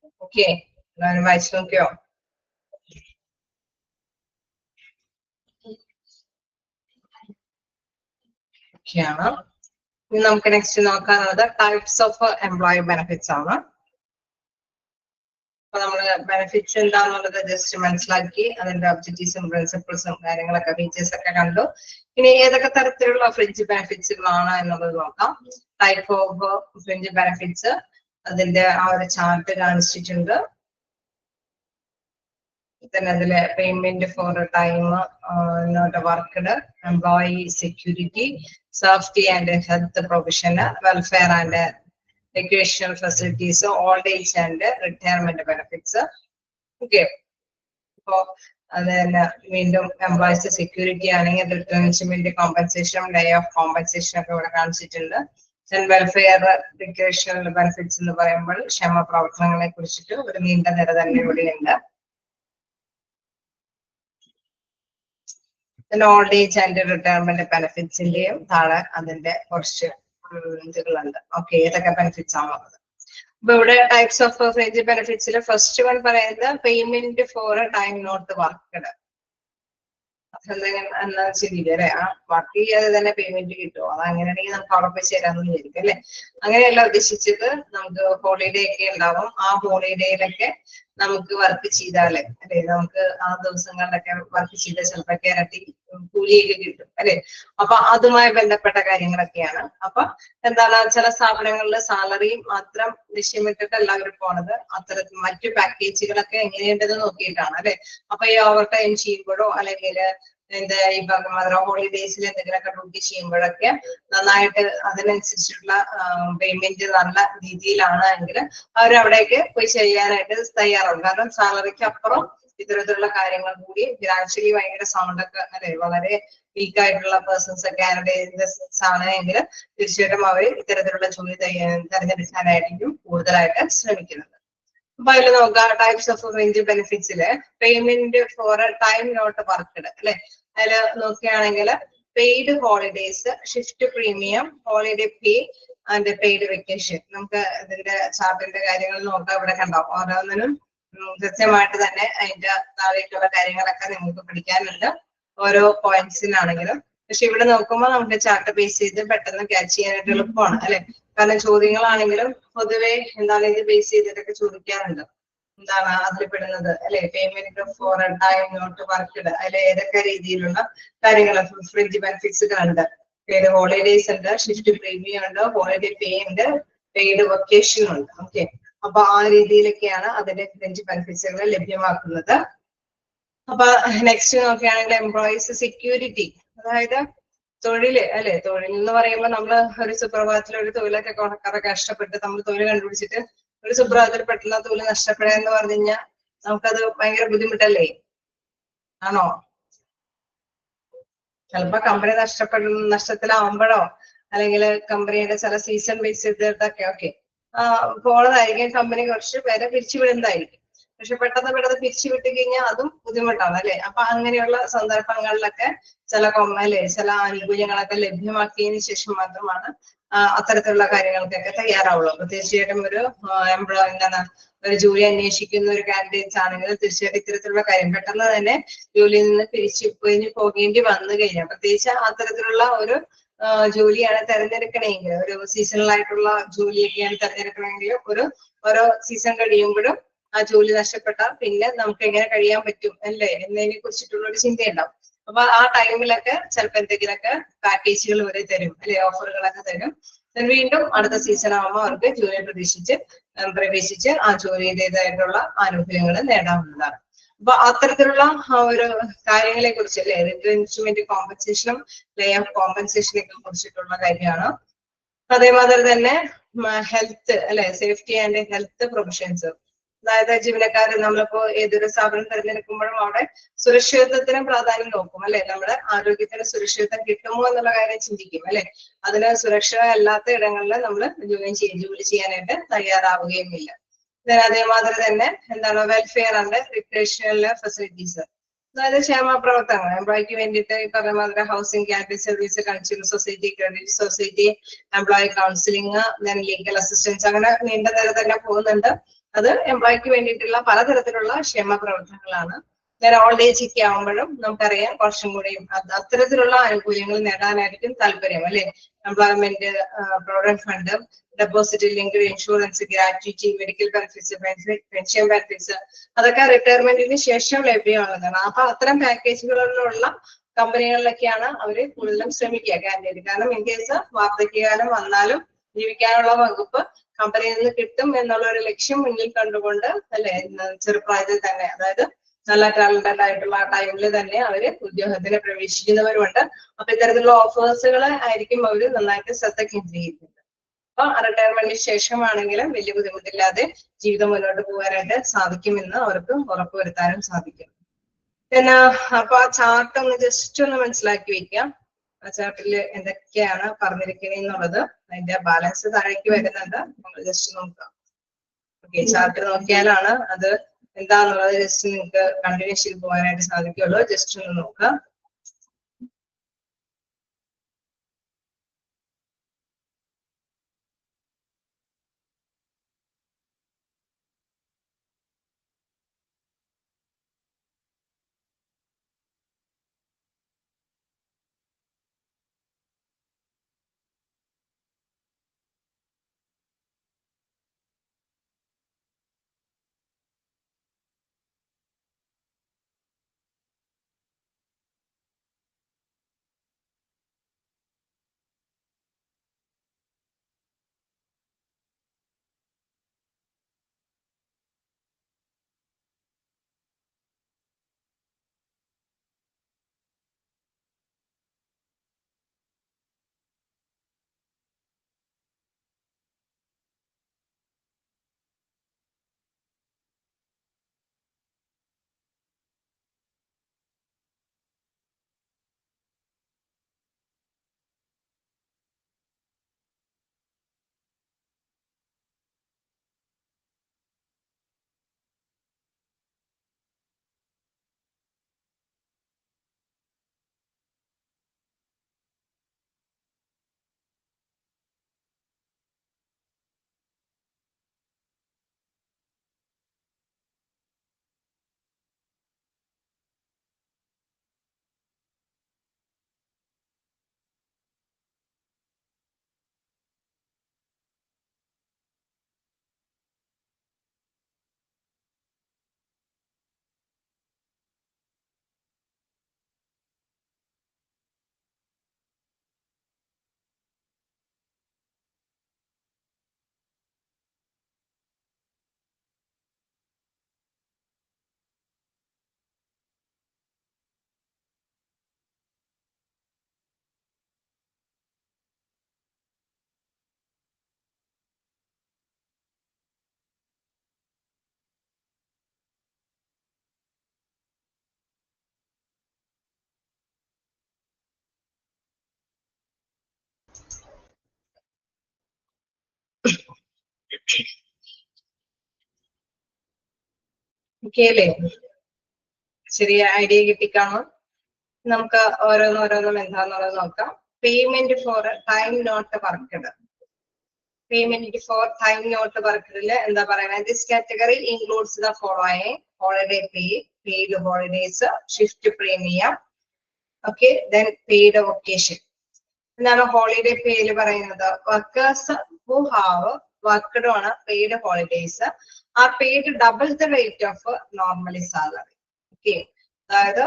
ഓക്കെ, എല്ലാവരും വായിച്ചു നോക്കിയോ? ഓക്കെയാണ്. ഇനി നമുക്ക് നെക്സ്റ്റ് നോക്കാനുള്ളത് ടൈപ്സ് ഓഫ് എംപ്ലോയി ബെനിഫിറ്റ്സ് ആണ്. അപ്പൊ നമ്മള് ബെനിഫിറ്റ്സ് എന്താന്നുള്ളത് ജസ്റ്റ് മനസ്സിലാക്കി, അതിന്റെ ഒബ്ജക്റ്റീവ്സും പ്രിൻസിപ്പിൾസും കാര്യങ്ങളൊക്കെ ഫീച്ചേഴ്സ് ഒക്കെ കണ്ടു. ഇനി ഏതൊക്കെ തരത്തിലുള്ള ഫ്രിഞ്ച് ബെനിഫിറ്റ്സുകളാണ് എന്നുള്ളത് നോക്കാം. ടൈപ്പ് ഓഫ് ഫ്രിഞ്ച് ബെനിഫിറ്റ്സ് അതിന്റെ ആ ഒരു ചാർട്ട് കാണിച്ചിട്ടുണ്ട്. then അതിലെ payment for time not worked, employee security, safety and health provision, welfare and recreational facilities, old age and retirement benefits. Okay, so then വീണ്ടും എംപ്ലോയീസ് സെക്യൂരിറ്റി ആണെങ്കിൽ റിട്ടേൺമെന്റ് compensation, day of compensation ഒക്കെ ഇവിടെ കാണിച്ചിട്ടുണ്ട്. then welfare recreational benefits എന്ന് പറയുമ്പോൾ ക്ഷേമ പ്രവർത്തനങ്ങളെ കുറിച്ചിട്ട് ഒരു നീണ്ട നിര തന്നെ ഇവിടെയുണ്ട്. then old age and retirement benefitsന്റെയും താഴെ അതിന്റെ കുറച്ച് ഇതുകളുണ്ട്. ഓക്കെ, ഏതൊക്കെ ബെനിഫിറ്റ്സ് ആണുള്ളത്. അപ്പൊ ഇവിടെ ടൈപ്സ് ഓഫ് ഫ്രിഞ്ച് ബെനിഫിറ്റ്സിൽ ഫസ്റ്റ് വൺ പറയുന്നത് payment for time not worked. എന്താ ശരിയില്ല അല്ലെ, ആ വർക്ക് ചെയ്യാതെ തന്നെ പേയ്മെന്റ് കിട്ടുമോ? അത് അങ്ങനെയാണെങ്കിൽ നമുക്ക് അവിടെ പോയി ചേരാമെന്ന് വിചാരിക്കും അല്ലെ. അങ്ങനെയല്ല ഉദ്ദേശിച്ചത്, നമുക്ക് ഹോളിഡേ ഒക്കെ ഉണ്ടാവും. ആ ഹോളിഡേയിലൊക്കെ നമുക്ക് വർക്ക് ചെയ്താലേ അല്ലെ, നമുക്ക് ആ ദിവസങ്ങളിലൊക്കെ വർക്ക് ചെയ്താൽ ചിലപ്പോൾ ഇരട്ടി കൂലിയൊക്കെ കിട്ടും അല്ലെ. അപ്പൊ അതുമായി ബന്ധപ്പെട്ട കാര്യങ്ങളൊക്കെയാണ്. അപ്പൊ എന്താണ്, ചില സ്ഥാപനങ്ങളിൽ സാലറി മാത്രം ലക്ഷ്യമിട്ടിട്ട് എല്ലാവരും പോണത് അത്തരത്തിൽ മറ്റു പാക്കേജുകളൊക്കെ എങ്ങനെയുണ്ടെന്ന് നോക്കിയിട്ടാണ് അല്ലെ. അപ്പൊ ഈ ഓവർ ടൈം ചെയ്യുമ്പോഴോ അല്ലെങ്കിൽ എന്താ ഈ പറഞ്ഞ ഹോളിഡേയ്സിൽ എന്തെങ്കിലുമൊക്കെ ഡ്യൂട്ടി ചെയ്യുമ്പോഴൊക്കെ നന്നായിട്ട് അതിനനുസരിച്ചുള്ള പേയ്മെന്റ് നല്ല രീതിയിലാണ് എങ്കിൽ അവരവിടേക്ക് പോയി ചെയ്യാനായിട്ട് തയ്യാറാവും. കാരണം സാലറിക്ക് അപ്പുറം ഇത്തരത്തിലുള്ള കാര്യങ്ങൾ കൂടി ഫിനാൻഷ്യലി ഭയങ്കര സൗണ്ട് ഒക്കെ അല്ലെ, വളരെ വീക്ക് ആയിട്ടുള്ള പേഴ്സൺസ് ഒക്കെ ആണ് എങ്കിൽ തീർച്ചയായിട്ടും അവർ ഇത്തരത്തിലുള്ള ജോലി തിരഞ്ഞെടുക്കാനായിരിക്കും കൂടുതലായിട്ട് ശ്രമിക്കുന്നത്. അപ്പൊ അതിൽ നോക്കാം ടൈപ്സ് ഓഫ് ഫ്രിഞ്ച് ബെനിഫിറ്റ്സില് payment for time not worked അല്ലെ. അതിൽ നോക്കുകയാണെങ്കിൽ paid holidays, shift premium, holiday pay and paid vacation. നമുക്ക് ഇതിന്റെ ചാർട്ടിന്റെ കാര്യങ്ങൾ നോക്കാം. ഇവിടെ കണ്ടാവും ഓരോന്നിനും കൃത്യമായിട്ട് തന്നെ അതിന്റെ താഴേക്കുള്ള കാര്യങ്ങളൊക്കെ നിങ്ങൾക്ക് പഠിക്കാനുണ്ട് ഓരോ പോയിന്റ്സിനാണെങ്കിലും. പക്ഷെ ഇവിടെ നോക്കുമ്പോൾ നമുക്ക് ചാർട്ട് ബേസ് ചെയ്ത് പെട്ടെന്ന് ക്യാച്ച് ചെയ്യാനായിട്ട് എളുപ്പമാണ് അല്ലെ. കാരണം ചോദ്യങ്ങളാണെങ്കിലും പൊതുവെ എന്താണ് ഇത് ബേസ് ചെയ്തിട്ടൊക്കെ ചോദിക്കാറുണ്ട്. എന്താണ് അതിൽ പെടുന്നത് അല്ലെ, payment for time not worked, അതിൽ ഏതൊക്കെ രീതിയിലുള്ള കാര്യങ്ങൾ ഫ്രിഞ്ച് ബെനിഫിറ്റ്സുകളുണ്ട്. പെയ്ഡ് ഹോളിഡേയ്സ് ഉണ്ട്, ഷിഫ്റ്റ് പ്രീമിയം ഉണ്ട്, ഹോളിഡേ പേ ഉണ്ട്, പെയ്ഡ് വെക്കേഷൻ ഉണ്ട്. ഓക്കെ, അപ്പൊ ആ രീതിയിലൊക്കെയാണ് അതിന്റെ ഫ്രിഞ്ച് ബെനിഫിറ്റ്സുകൾ ലഭ്യമാക്കുന്നത്. അപ്പൊ നെക്സ്റ്റ് നോക്കുകയാണെങ്കിൽ എംപ്ലോയീസ് സെക്യൂരിറ്റി, അതായത് തൊഴില് അല്ലെ. തൊഴിൽ എന്ന് പറയുമ്പോൾ നമ്മള് ഒരു സുപ്രഭാതത്തിൽ ഒരു തൊഴിലൊക്കെ കുറെ കഷ്ടപ്പെട്ട് നമ്മൾ തൊഴിൽ കണ്ടുപിടിച്ചിട്ട് ഒരു സുപ്രഭാതത്തിൽ പെട്ടെന്ന് തൊഴിൽ നഷ്ടപ്പെടുക എന്ന് പറഞ്ഞു കഴിഞ്ഞാൽ നമുക്കത് ഭയങ്കര ബുദ്ധിമുട്ടല്ലേ, ആണോ? ചിലപ്പോ കമ്പനി നഷ്ടത്തിലാവുമ്പോഴോ അല്ലെങ്കിൽ കമ്പനിയുടെ ചില സീസൺ ബേസ് ചെയ്തിട്ടൊക്കെ ഓക്കെ പോണതായിരിക്കും. കമ്പനി കുറച്ച് പേരെ പിരിച്ചുവിടുന്നതായിരിക്കും. പക്ഷെ പെട്ടെന്ന് പിരിച്ചു വിട്ട് കഴിഞ്ഞാൽ അതും ബുദ്ധിമുട്ടാണ് അല്ലെ. അപ്പൊ അങ്ങനെയുള്ള സന്ദർഭങ്ങളിലൊക്കെ ചില ചില ആനുകൂല്യങ്ങളൊക്കെ ലഭ്യമാക്കിയതിനു ശേഷം മാത്രമാണ് അത്തരത്തിലുള്ള കാര്യങ്ങൾക്കൊക്കെ തയ്യാറാവുള്ളൂ. അപ്പൊ തീർച്ചയായിട്ടും ഒരു ഒരു ജോലി അന്വേഷിക്കുന്ന ഒരു കാൻഡിഡേറ്റ്സ് ആണെങ്കിൽ തീർച്ചയായിട്ടും ഇത്തരത്തിലുള്ള കാര്യം പെട്ടെന്ന് തന്നെ ജോലിയിൽ നിന്ന് പിരിഞ്ഞു പോകേണ്ടി വന്നു കഴിഞ്ഞാൽ, പ്രത്യേകിച്ച് അത്തരത്തിലുള്ള ഒരു ജോലിയാണ് തെരഞ്ഞെടുക്കണമെങ്കിൽ, ഒരു സീസണൽ ആയിട്ടുള്ള ജോലിയൊക്കെയാണ് തെരഞ്ഞെടുക്കണമെങ്കിൽ ഓരോ സീസൺ കഴിയുമ്പോഴും ആ ജോലി നഷ്ടപ്പെട്ടാൽ പിന്നെ നമുക്ക് എങ്ങനെ കഴിയാൻ പറ്റും അല്ലേ എന്നതിനെ കുറിച്ചിട്ടുള്ള ഒരു ചിന്തയുണ്ടാവും. അപ്പൊ ആ ടൈമിലൊക്കെ ചിലപ്പോൾ എന്തെങ്കിലുമൊക്കെ പാക്കേജുകൾ വരെ തരും അല്ലെ, ഓഫറുകളൊക്കെ തരും. വീണ്ടും അടുത്ത സീസൺ ആകുമ്പോൾ അവർക്ക് ജോലി പ്രവേശിച്ച് ആ ജോലിയുടേതായിട്ടുള്ള ആനുകൂല്യങ്ങൾ നേടാവുന്നതാണ്. അപ്പൊ അത്തരത്തിലുള്ള ഒരു കാര്യങ്ങളെ കുറിച്ച് അല്ലെ, റിട്രെഞ്ച്മെന്റ് കോമ്പൻസേഷനും ലേ ഓഫ് കോമ്പൻസേഷനൊക്കെ കുറിച്ചിട്ടുള്ള കാര്യമാണ്. അതേമാതിരി തന്നെ ഹെൽത്ത് അല്ലെ, സേഫ്റ്റി ആൻഡ് ഹെൽത്ത് പ്രൊവിഷൻസ്, അതായത് ജീവനക്കാർ നമ്മളിപ്പോ ഏതൊരു സ്ഥാപനം തിരഞ്ഞെടുക്കുമ്പോഴും അവിടെ സുരക്ഷിതത്വത്തിന് പ്രാധാന്യം നോക്കും അല്ലെ. നമ്മുടെ ആരോഗ്യത്തിന് സുരക്ഷിതത്വം കിട്ടുമോ എന്നുള്ള കാര്യം ചിന്തിക്കും അല്ലെ. അതിന് സുരക്ഷിതമല്ലാത്ത ഇടങ്ങളിൽ നമ്മൾ ജോലി ചെയ്യാനായിട്ട് തയ്യാറാവുകയുമില്ല. അതേമാതിരി തന്നെ എന്താണ് വെൽഫെയർ ആൻഡ് റിക്രിയേഷണൽ ഫെസിലിറ്റീസ്, അതായത് ക്ഷേമ പ്രവർത്തനങ്ങൾ എംപ്ലോയിക്ക് വേണ്ടിയിട്ട് ഈ പറഞ്ഞ മാതിരി housing, campus service, consumer society, credit society, employee counselling, legal assistance, അങ്ങനെ നീണ്ട നിര തന്നെ പോകുന്നുണ്ട്. അത് എംപ്ലോയിക്ക് വേണ്ടിയിട്ടുള്ള പലതരത്തിലുള്ള ക്ഷേമ പ്രവർത്തനങ്ങളാണ്. നേരെ ഓൾഡ് ഏജ് ഒക്കെ ആവുമ്പോഴും നമുക്കറിയാം കുറച്ചും കൂടിയും അത്തരത്തിലുള്ള ആനുകൂല്യങ്ങൾ നേടാനായിരിക്കും താല്പര്യം അല്ലെ. Employment provident fund, deposit linked insurance, gratuity, medical benefits, pension benefits, അതൊക്കെ റിട്ടയർമെന്റിന് ശേഷം ലഭ്യമാകുന്നതാണ്. അപ്പൊ അത്തരം പാക്കേജുകളിലുള്ള കമ്പനികളിലൊക്കെയാണ് അവര് കൂടുതലും ശ്രമിക്കുക കാൻഡിഡേറ്റ്. കാരണം ഇൻ കേസ് വാർദ്ധക്യകാലം വന്നാലും ജീവിക്കാനുള്ള വകുപ്പ് കമ്പനിയിൽ നിന്ന് കിട്ടും എന്നുള്ള ഒരു ലക്ഷ്യം മുന്നിൽ കണ്ടുകൊണ്ട് അല്ലെ ചെറുപ്രായത്തിൽ തന്നെ, അതായത് നല്ല ടാലന്റഡ് ആയിട്ടുള്ള ടൈമിൽ തന്നെ അവര് ഉദ്യോഗത്തിന് പ്രവേശിക്കുന്നവരുണ്ട്. അപ്പൊ ഇത്തരത്തിലുള്ള ഓഫേഴ്സുകൾ ആയിരിക്കും അവര് നന്നായിട്ട് ശ്രദ്ധ കേന്ദ്രീകരിക്കുന്നത്. അപ്പൊ റിട്ടയർമെന്റിന് ശേഷമാണെങ്കിലും വലിയ ബുദ്ധിമുട്ടില്ലാതെ ജീവിതം മുന്നോട്ട് പോകാനായിട്ട് സാധിക്കുമെന്ന് അവർക്ക് ഉറപ്പുവരുത്താനും സാധിക്കും. പിന്നെ അപ്പൊ ആ ചാർട്ട് ഒന്ന് ജസ്റ്റ് ഒന്ന് മനസ്സിലാക്കി വെക്കാം. ആ ചാർട്ടിൽ എന്തൊക്കെയാണ് പറഞ്ഞിരിക്കുന്നത് എന്നുള്ളത്. അതിന്റെ ബാലൻസ് താഴേക്ക് വരുന്നുണ്ട്, നമ്മൾ ജസ്റ്റ് നോക്കാം. ഓക്കെ, ചാർട്ട് നോക്കിയാലാണ് അത് എന്താന്നുള്ളത് ജസ്റ്റ് നിങ്ങൾക്ക് കണ്ടിന്യൂസ് ചെയ്ത് പോകാനായിട്ട് സാധിക്കുള്ളൂ. ജസ്റ്റ് ഒന്ന് നോക്കാം. ഓക്കെ അല്ലേ? ചെറിയ ഐഡിയ കിട്ടിക്കാണോ? നമുക്ക് ഓരോന്നോരോന്നും എന്താന്നുള്ളത് നോക്കാം. Payment for time not worked. Payment for time not വർക്കഡില് എന്താ പറയുന്നത്? This category includes the following: holiday pay, paid holidays, shift premium, okay, then paid vacation. എന്താണ് ഹോളിഡേ പേയില് പറയുന്നത്? Workers who have worked on paid holidays are paid double the rate of normally salary. Okay, അതായത്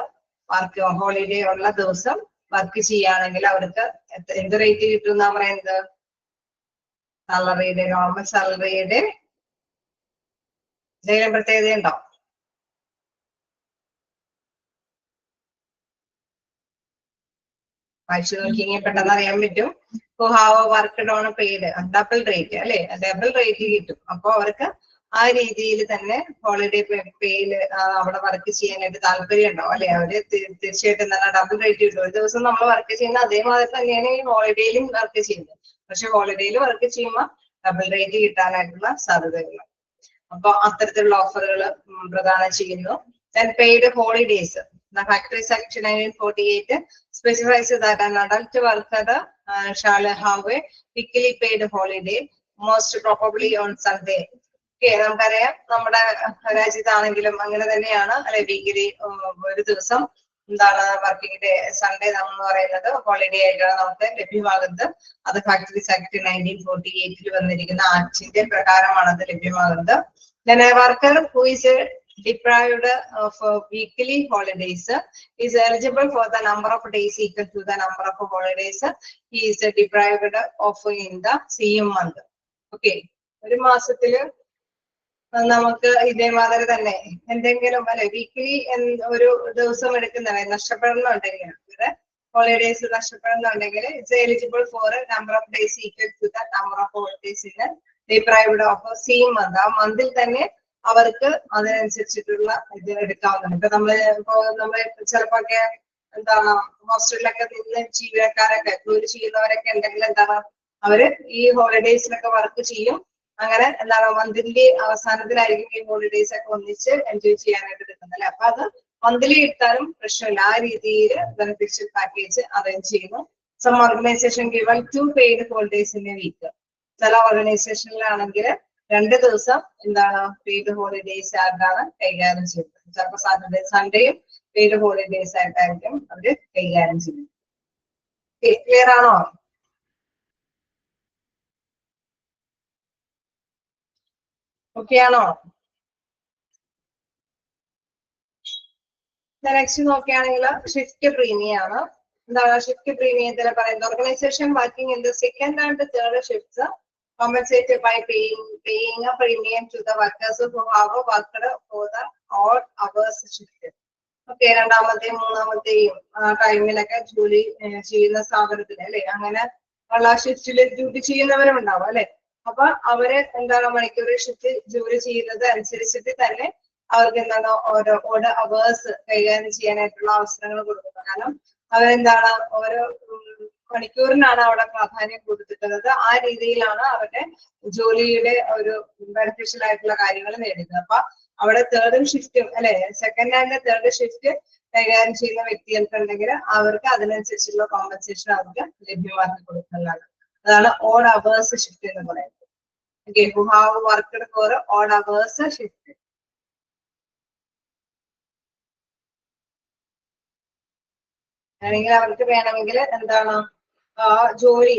work holiday ഉള്ള ദിവസം work ചെയ്യുകയാണെങ്കിൽ അവർക്ക് എന്ത് rate കിട്ടും എന്നാ പറയുന്നത്? സാലറിയുടെ, നോർമൽ സാലറിയുടെ എന്തെങ്കിലും പ്രത്യേകതയുണ്ടോ? വായിച്ചു നോക്കിയെങ്കിൽ പെട്ടെന്ന് അറിയാൻ പറ്റും. Who have worked on paid double rate അല്ലെ, ഡബിൾ റേറ്റ് കിട്ടും. അപ്പൊ അവർക്ക് ആ രീതിയിൽ തന്നെ ഹോളിഡേ പേയില് അവിടെ വർക്ക് ചെയ്യാനായിട്ട് താല്പര്യം ഉണ്ടാവും അല്ലെ. അവര് തീർച്ചയായിട്ടും എന്താണ് ഡബിൾ റേറ്റ് കിട്ടും. ഒരു ദിവസം നമ്മൾ വർക്ക് ചെയ്യുന്ന അതേമാതിരി തന്നെയാണ് ഈ ഹോളിഡേയിലും വർക്ക് ചെയ്യുന്നത്. പക്ഷെ ഹോളിഡേയിൽ വർക്ക് ചെയ്യുമ്പോൾ ഡബിൾ റേറ്റ് കിട്ടാനായിട്ടുള്ള സാധ്യതകൾ. അപ്പൊ അത്തരത്തിലുള്ള ഓഫറുകൾ പ്രദാനം ചെയ്യുന്നു. Then paid holidays. The Factory Section 1948 specifies that an adult worker shall have a weekly paid holiday, most probably on Sunday. നമുക്കറിയാം നമ്മുടെ രാജ്യത്താണെങ്കിലും അങ്ങനെ തന്നെയാണ് അല്ലെ. വീക്കിലി ഒരു ദിവസം എന്താണ് വർക്കിംഗ് ഡേ സൺഡേ എന്ന് പറയുന്നത് ഹോളിഡേ ആയിട്ടാണ് നമുക്ക് ലഭ്യമാകുന്നത്. അത് ഫാക്ടറീസ് ആക്ട് 1948 വന്നിരിക്കുന്ന ആക്ടിന്റെ പ്രകാരമാണ് അത് ലഭ്യമാകുന്നത്. Worker who is deprived of weekly holidays is eligible for the number of days equal to the number of holidays he is deprived of in the same month. ഒരു മാസത്തില് നമുക്ക് ഇതേമാതിരി തന്നെ എന്തെങ്കിലും അല്ലെ വീക്കിലി ഒരു ദിവസം എടുക്കുന്ന നഷ്ടപ്പെടുന്നുണ്ടെങ്കിൽ ഹോളിഡേസ് നഷ്ടപ്പെടുന്നുണ്ടെങ്കിൽ it's eligible for number of days equal to the number of holidays in deprived of same month. ആ മന്തിൽ തന്നെ അവർക്ക് അതിനനുസരിച്ചിട്ടുള്ള ഇത് എടുക്കാവുന്നതാണ്. നമ്മള് ചിലപ്പോ ഒക്കെ എന്താണ് ഹോസ്റ്റലിലൊക്കെ നിന്ന് ജീവനക്കാരൊക്കെ ജോലി ചെയ്യുന്നവരൊക്കെ ഉണ്ടെങ്കിൽ എന്താണ് അവര് ഈ ഹോളിഡേയ്സിലൊക്കെ വർക്ക് ചെയ്യും. അങ്ങനെ എന്താണ് മന്തിന്റെ അവസാനത്തിലായിരിക്കും ഈ ഹോളിഡേയ്സ് ഒക്കെ ഒന്നിച്ച് എൻജോയ് ചെയ്യാനായിട്ട് എടുക്കുന്നത് അല്ലെ. അപ്പൊ അത് മന്ത്ലി ഇട്ടാലും പ്രശ്നമില്ല. ആ രീതിയിൽ ബെനിഫിഷ്യൽ പാക്കേജ് അറേഞ്ച് ചെയ്യുന്നു. Some organisation given 2 paid holidays in a week. ചില ഓർഗനൈസേഷനിലാണെങ്കിൽ 2 ദിവസം എന്താണ് പെയ്ഡ് ഹോളിഡേയ്സ് ആയിട്ടാണ് കൈകാര്യം ചെയ്യുന്നത്. ചിലപ്പോൾ സാറ്റർഡേ സൺഡേയും പെയ്ഡ് ഹോളിഡേയ്സ് ആയിട്ടായിരിക്കും അവര് കൈകാര്യം ചെയ്യുന്നത്. ക്ലിയർ ആണോ? ഓക്കെ ആണോ? നെക്സ്റ്റ് നോക്കുകയാണെങ്കിൽ ഷിഫ്റ്റ് പ്രീമിയം ആണ്. എന്താണ് ഷിഫ്റ്റ് പ്രീമിയത്തിൽ പറയുന്നത്? Organisation working in the second and third shifts compensated by paying a premium to the workers who have worked for the odd hours shift. രണ്ടാമത്തെയും മൂന്നാമത്തെയും ടൈമിലൊക്കെ ജോലി ചെയ്യുന്ന സ്ഥാപനത്തിന് അല്ലെ അങ്ങനെ ഉള്ള ഷിഫ്റ്റിൽ ഡ്യൂട്ടി ചെയ്യുന്നവരും ഉണ്ടാവും അല്ലെ. അപ്പൊ അവര് എന്താണ് മണിക്കൂർ ഷിഫ്റ്റ് ജോലി ചെയ്യുന്നത് അനുസരിച്ചിട്ട് തന്നെ അവർക്ക് എന്താണ് ഓരോ അവേഴ്സ് കൈകാര്യം ചെയ്യാനായിട്ടുള്ള അവസരങ്ങൾ കൊടുക്കുന്നത്. കാരണം അവരെന്താണ് ഓരോ മണിക്കൂറിനാണ് അവിടെ പ്രാധാന്യം കൊടുത്തിട്ടുള്ളത്. ആ രീതിയിലാണ് അവരുടെ ജോലിയുടെ ഒരു ബെനിഫിഷ്യൽ ആയിട്ടുള്ള കാര്യങ്ങൾ നേടുന്നത്. അപ്പൊ അവിടെ തേർഡും ഷിഫ്റ്റും അല്ലെ സെക്കൻഡ് ആൻഡ് തേർഡ് ഷിഫ്റ്റ് കൈകാര്യം ചെയ്യുന്ന വ്യക്തികൾക്കുണ്ടെങ്കിൽ അവർക്ക് അതിനനുസരിച്ചുള്ള കോമ്പൻസേഷൻ അവർക്ക് ലഭ്യമാക്കി കൊടുക്കുന്നതാണ്. അതാണ് ഓഡ് അവേഴ്സ് ഷിഫ്റ്റ് എന്ന് പറയുന്നത്. Who have worked for odd hours shift. ആണെങ്കിൽ അവർക്ക് വേണമെങ്കിൽ എന്താണ് ജോലി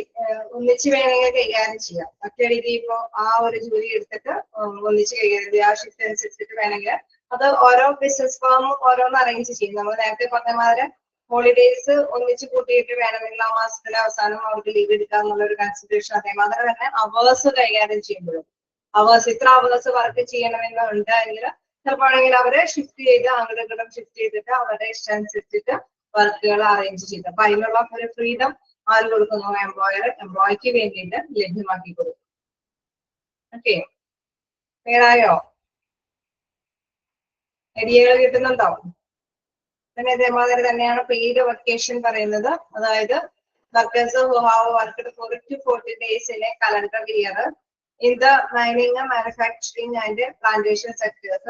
ഒന്നിച്ച് വേണമെങ്കിൽ കൈകാര്യം ചെയ്യാം. ഒറ്റയടിക്ക് ഇപ്പോ ആ ഒരു ജോലി എടുത്തിട്ട് ഒന്നിച്ച് കൈകാര്യം ചെയ്യാം. ആ ഷിഫ്റ്റ് അനുസരിച്ചിട്ട് വേണമെങ്കിൽ അത് ഓരോ ബിസിനസ് ഫേമും ഓരോന്ന് അറേഞ്ച് ചെയ്യും. നമ്മൾ നേരത്തെ പറഞ്ഞമാതിരി ഹോളിഡേയ്സ് ഒന്നിച്ച് കൂട്ടിയിട്ട് വേണമെങ്കിൽ ആ മാസത്തിന്റെ അവസാനം അവർക്ക് ലീവ് എടുക്കുക എന്നുള്ള ഒരു കൺസിഡറേഷൻ. അതേമാതിരി തന്നെ അവേഴ്സ് കൈകാര്യം ചെയ്യുമ്പോഴും അവേഴ്സ് ഇത്ര അവേഴ്സ് വർക്ക് ചെയ്യണമെന്ന് ഉണ്ടെങ്കിൽ ചിലപ്പോഴെങ്കിൽ അവരെ ഷിഫ്റ്റ് ചെയ്ത് അങ്ങോട്ടും ഇങ്ങോട്ടും ഷിഫ്റ്റ് ചെയ്തിട്ട് അവരുടെ ഇഷ്ടം അനുസരിച്ചിട്ട് വർക്കുകൾ അറേഞ്ച് ചെയ്ത് അപ്പൊ അതിനുള്ള ഒരു ഫ്രീഡം ആര് കൊടുക്കുന്നു? എംപ്ലോയിക്ക് വേണ്ടിയിട്ട് ലഭ്യമാക്കി കൊടുക്കും. ഓക്കെ, ക്ലിയറായോ? ഐഡിയകൾ കിട്ടുന്നുണ്ടോ? പിന്നെ ഇതേമാതിരി തന്നെയാണ് പെയ്ഡ് വെക്കേഷൻ പറയുന്നത്. അതായത് workers who have worked for 40 days in a calendar year in the mining, manufacturing and plantation sectors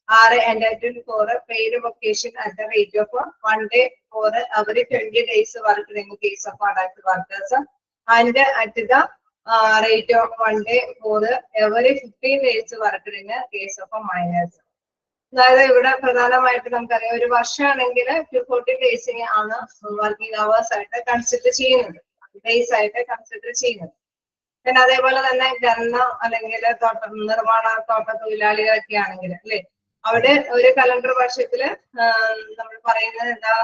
are entitled for a paid vacation at the rate of 1 day for every 20 days worked in the case of adult workers and at the rate of 1 day for every 15 days worked in the case of minors. അതായത് ഇവിടെ പ്രധാനമായിട്ട് നമുക്കറിയാം ഒരു വർഷമാണെങ്കിൽ 240 ഡേയ്സിനെ ആണ് working hours ആയിട്ട് consider ചെയ്യുന്നത്, days ആയിട്ട് consider ചെയ്യുന്നത്. പിന്നെ അതേപോലെ തന്നെ ഗണ്ണ അല്ലെങ്കിൽ നിർമ്മാണ തോട്ട തൊഴിലാളികളൊക്കെ ആണെങ്കിൽ അല്ലെ അവിടെ ഒരു കലണ്ടർ വർഷത്തില് നമ്മൾ പറയുന്നത് എന്താ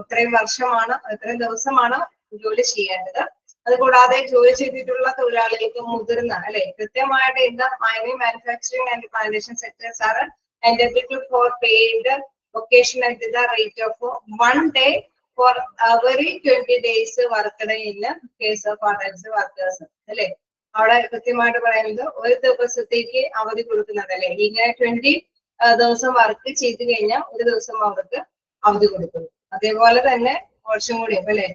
ഇത്രയും വർഷമാണ് ഇത്രയും ദിവസമാണ് ജോലി ചെയ്യേണ്ടത്. അതുകൂടാതെ ജോലി ചെയ്തിട്ടുള്ള തൊഴിലാളികൾക്ക് മുതിർന്ന അല്ലെ കൃത്യമായിട്ട് ഇന്ന് mining, manufacturing and plantation sectors are entitled for paid vacation at the rate of 1 day for every 20 days worked in case of adult workers. അല്ലെ അവിടെ കൃത്യമായിട്ട് പറയുന്നത് ഒരു ദിവസത്തേക്ക് അവധി കൊടുക്കുന്നത് അല്ലെ. ഇങ്ങനെ 20 ദിവസം വർക്ക് ചെയ്ത് കഴിഞ്ഞാൽ ഒരു ദിവസം അവർക്ക് അവധി കൊടുക്കുന്നു. അതേപോലെ തന്നെ കുറച്ചും കൂടി അല്ലെ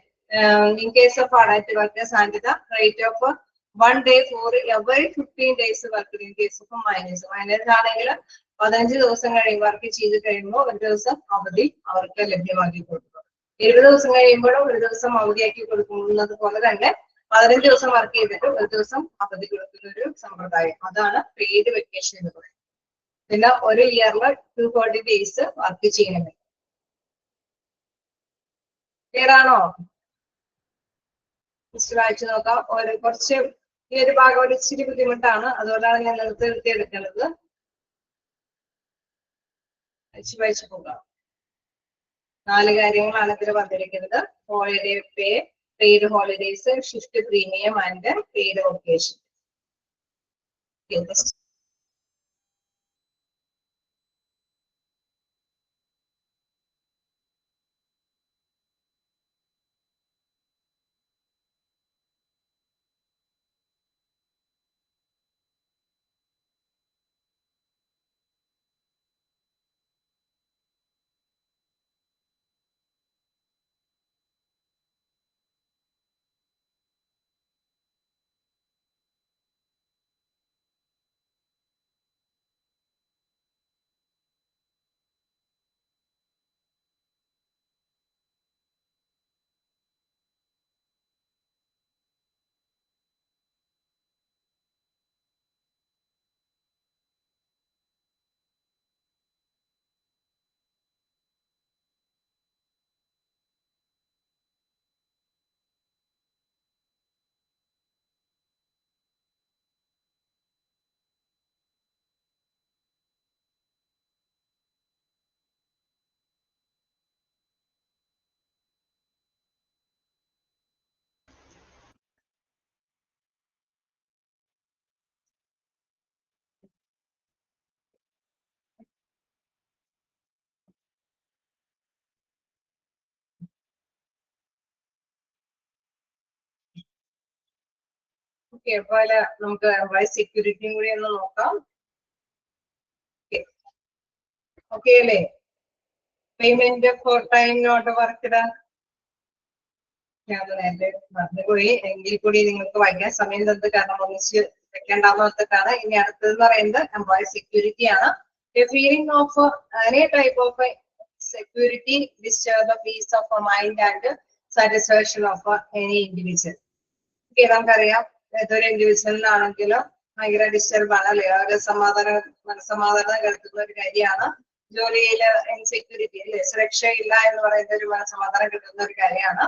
in case of adult workers and the rate of 1 day for every 15 days worked in case of minors. Minors ആണെങ്കിൽ 15 ദിവസം വർക്ക് ചെയ്ത് കഴിയുമ്പോൾ ഒരു ദിവസം അവധി അവർക്ക് ലഭ്യമാക്കി കൊടുക്കും. 20 ദിവസം കഴിയുമ്പോഴും ഒരു ദിവസം അവധിയാക്കി കൊടുക്കുന്നത് പോലെ തന്നെ 15 ദിവസം വർക്ക് ചെയ്തിട്ട് ഒരു ദിവസം അവധി കൊടുക്കുന്ന ഒരു സമ്പ്രദായം, അതാണ് പെയ്ഡ് വെക്കേഷൻ എന്ന് പറയുന്നത്. പിന്നെ ഒരു ഇയറിൽ 240 ഡേയ്സ് വർക്ക് ചെയ്യണമെങ്കിൽ. ക്ലിയർ ആണോ? വായിച്ചു നോക്കാം. കുറച്ച് ഈ ഒരു ഭാഗം ഒരു ഇച്ചിരി ബുദ്ധിമുട്ടാണ്, അതുകൊണ്ടാണ് ഞാൻ നിർത്തി എടുക്കുന്നത്. വായിച്ചു പോകാം. 4 കാര്യങ്ങളാണ് ഇതിൽ വന്നിരിക്കുന്നത്. Holiday pay, paid holidays, shift premium and paid vacation. Okay, അതുപോലെ നമുക്ക് സെക്യൂരിറ്റിയും കൂടി ഒന്ന് നോക്കാം. ഓക്കെ അല്ലേ? Payment for time not worked ഞാൻ നേരത്തെ മറന്നുപോയി, എങ്കിൽ കൂടി നിങ്ങൾക്ക് വായിക്കാൻ സമയം തന്നത് കാരണം ഒന്നിച്ച് വെക്കേണ്ടാവുന്നതാണ്. ഇനി അടുത്തതെന്ന് പറയുന്നത് എംപ്ലോയി സെക്യൂരിറ്റി ആണ്. Feeling of any type of security disturb the peace of mind and satisfaction of any individual. Okay, നമുക്കറിയാം ഏതൊരു ഇൻഡിവിജ്വലിനാണെങ്കിലും ഭയങ്കര ഡിസ്റ്റർബ് ആണ് അല്ലെ, ഒരു മനസ്സമാധാനം കേൾക്കുന്ന ഒരു കാര്യമാണ്. ജോലിയില് ഇൻസെക്യൂരിറ്റി അല്ലെ, സുരക്ഷയില്ല എന്ന് പറയുന്ന ഒരു മനസ്സമാധാനം കിട്ടുന്ന ഒരു കാര്യമാണ്.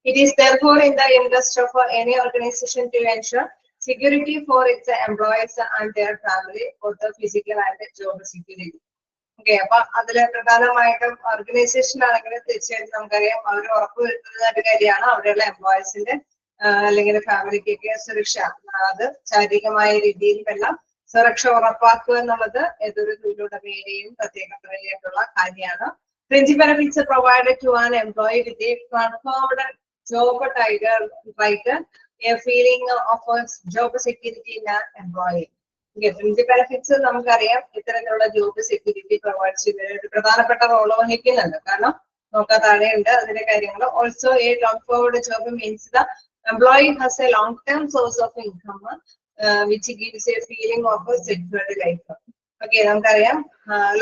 It is therefore in the interest of any organization to ensure security for its employees and their family, both the physical and job security. Okay, അപ്പൊ അതില് പ്രധാനമായിട്ടും ഓർഗനൈസേഷൻ ആണെങ്കിൽ തീർച്ചയായിട്ടും നമുക്കറിയാം അവർ ഉറപ്പുവരുത്തുന്ന ഒരു കാര്യമാണ് അവിടെയുള്ള എംപ്ലോയീസിന്റെ അല്ലെങ്കിൽ ഫാമിലിക്കൊക്കെ സുരക്ഷ, അത് ശാരീരികമായ രീതിയിലെല്ലാം സുരക്ഷ ഉറപ്പാക്കുക എന്നുള്ളത് ഏതൊരു തൊഴിലുടമയുടെയും പ്രത്യേക ആയിട്ടുള്ള കാര്യമാണ്. Fringe benefits provided to an employee with a confirmed job title, a feeling of job security in an employee. Fringe benefits നമുക്കറിയാം ഇത്തരത്തിലുള്ള ജോബ് സെക്യൂരിറ്റി പ്രൊവൈഡ് ചെയ്യുന്ന ഒരു പ്രധാനപ്പെട്ട റോൾ വഹിക്കുന്നുണ്ട്. കാരണം നോക്കാൻ താഴെയുണ്ട് അതിന്റെ കാര്യങ്ങൾ. Also A conferred job means the employee has a long-term source of income which gives a feeling of a secured life. Okay, നമുക്കറിയാം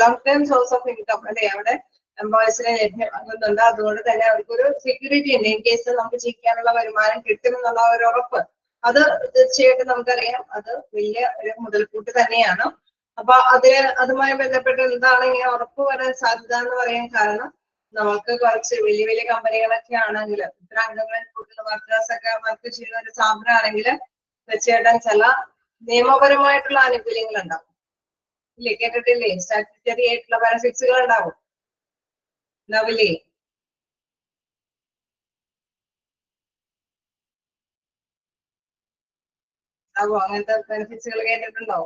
long-term source of income അല്ലെ അവിടെ എംപ്ലോയീസിനെ ലഭ്യമാകുന്നുണ്ട്. അതുകൊണ്ട് തന്നെ അവർക്കൊരു സെക്യൂരിറ്റി ഉണ്ട്. ഇൻ കേസ് നമുക്ക് ജീവിക്കാനുള്ള വരുമാനം കിട്ടുമെന്നുള്ള ഒരു ഉറപ്പ്, അത് തീർച്ചയായിട്ടും നമുക്കറിയാം അത് വലിയ ഒരു മുതൽക്കൂട്ട് തന്നെയാണ്. അപ്പൊ അതുമായി ബന്ധപ്പെട്ട് എന്താണ് ഇങ്ങനെ ഉറപ്പ് വരാൻ സാധ്യത എന്ന് പറയാൻ കാരണം, നമുക്ക് കുറച്ച് വലിയ വലിയ കമ്പനികളൊക്കെ ആണെങ്കിൽ ഇത്ര അംഗങ്ങളിൽ കൂടുതൽ വർക്കേഴ്സ് ഒക്കെ വർക്ക് ചെയ്യുന്ന ഒരു സ്ഥാപനമാണെങ്കിൽ തീർച്ചയായിട്ടും ചില നിയമപരമായിട്ടുള്ള ആനുകൂല്യങ്ങൾ ഉണ്ടാവും ഇല്ലേ? കേട്ടിട്ടില്ലേ? സ്റ്റാറ്റ്യൂട്ടറി ആയിട്ടുള്ള ബെനിഫിറ്റ്സുകൾ ഉണ്ടാവും, ഉണ്ടാവില്ലേ? ആവോ? അങ്ങനത്തെ ബെനിഫിറ്റ്സുകൾ കേട്ടിട്ടുണ്ടോ?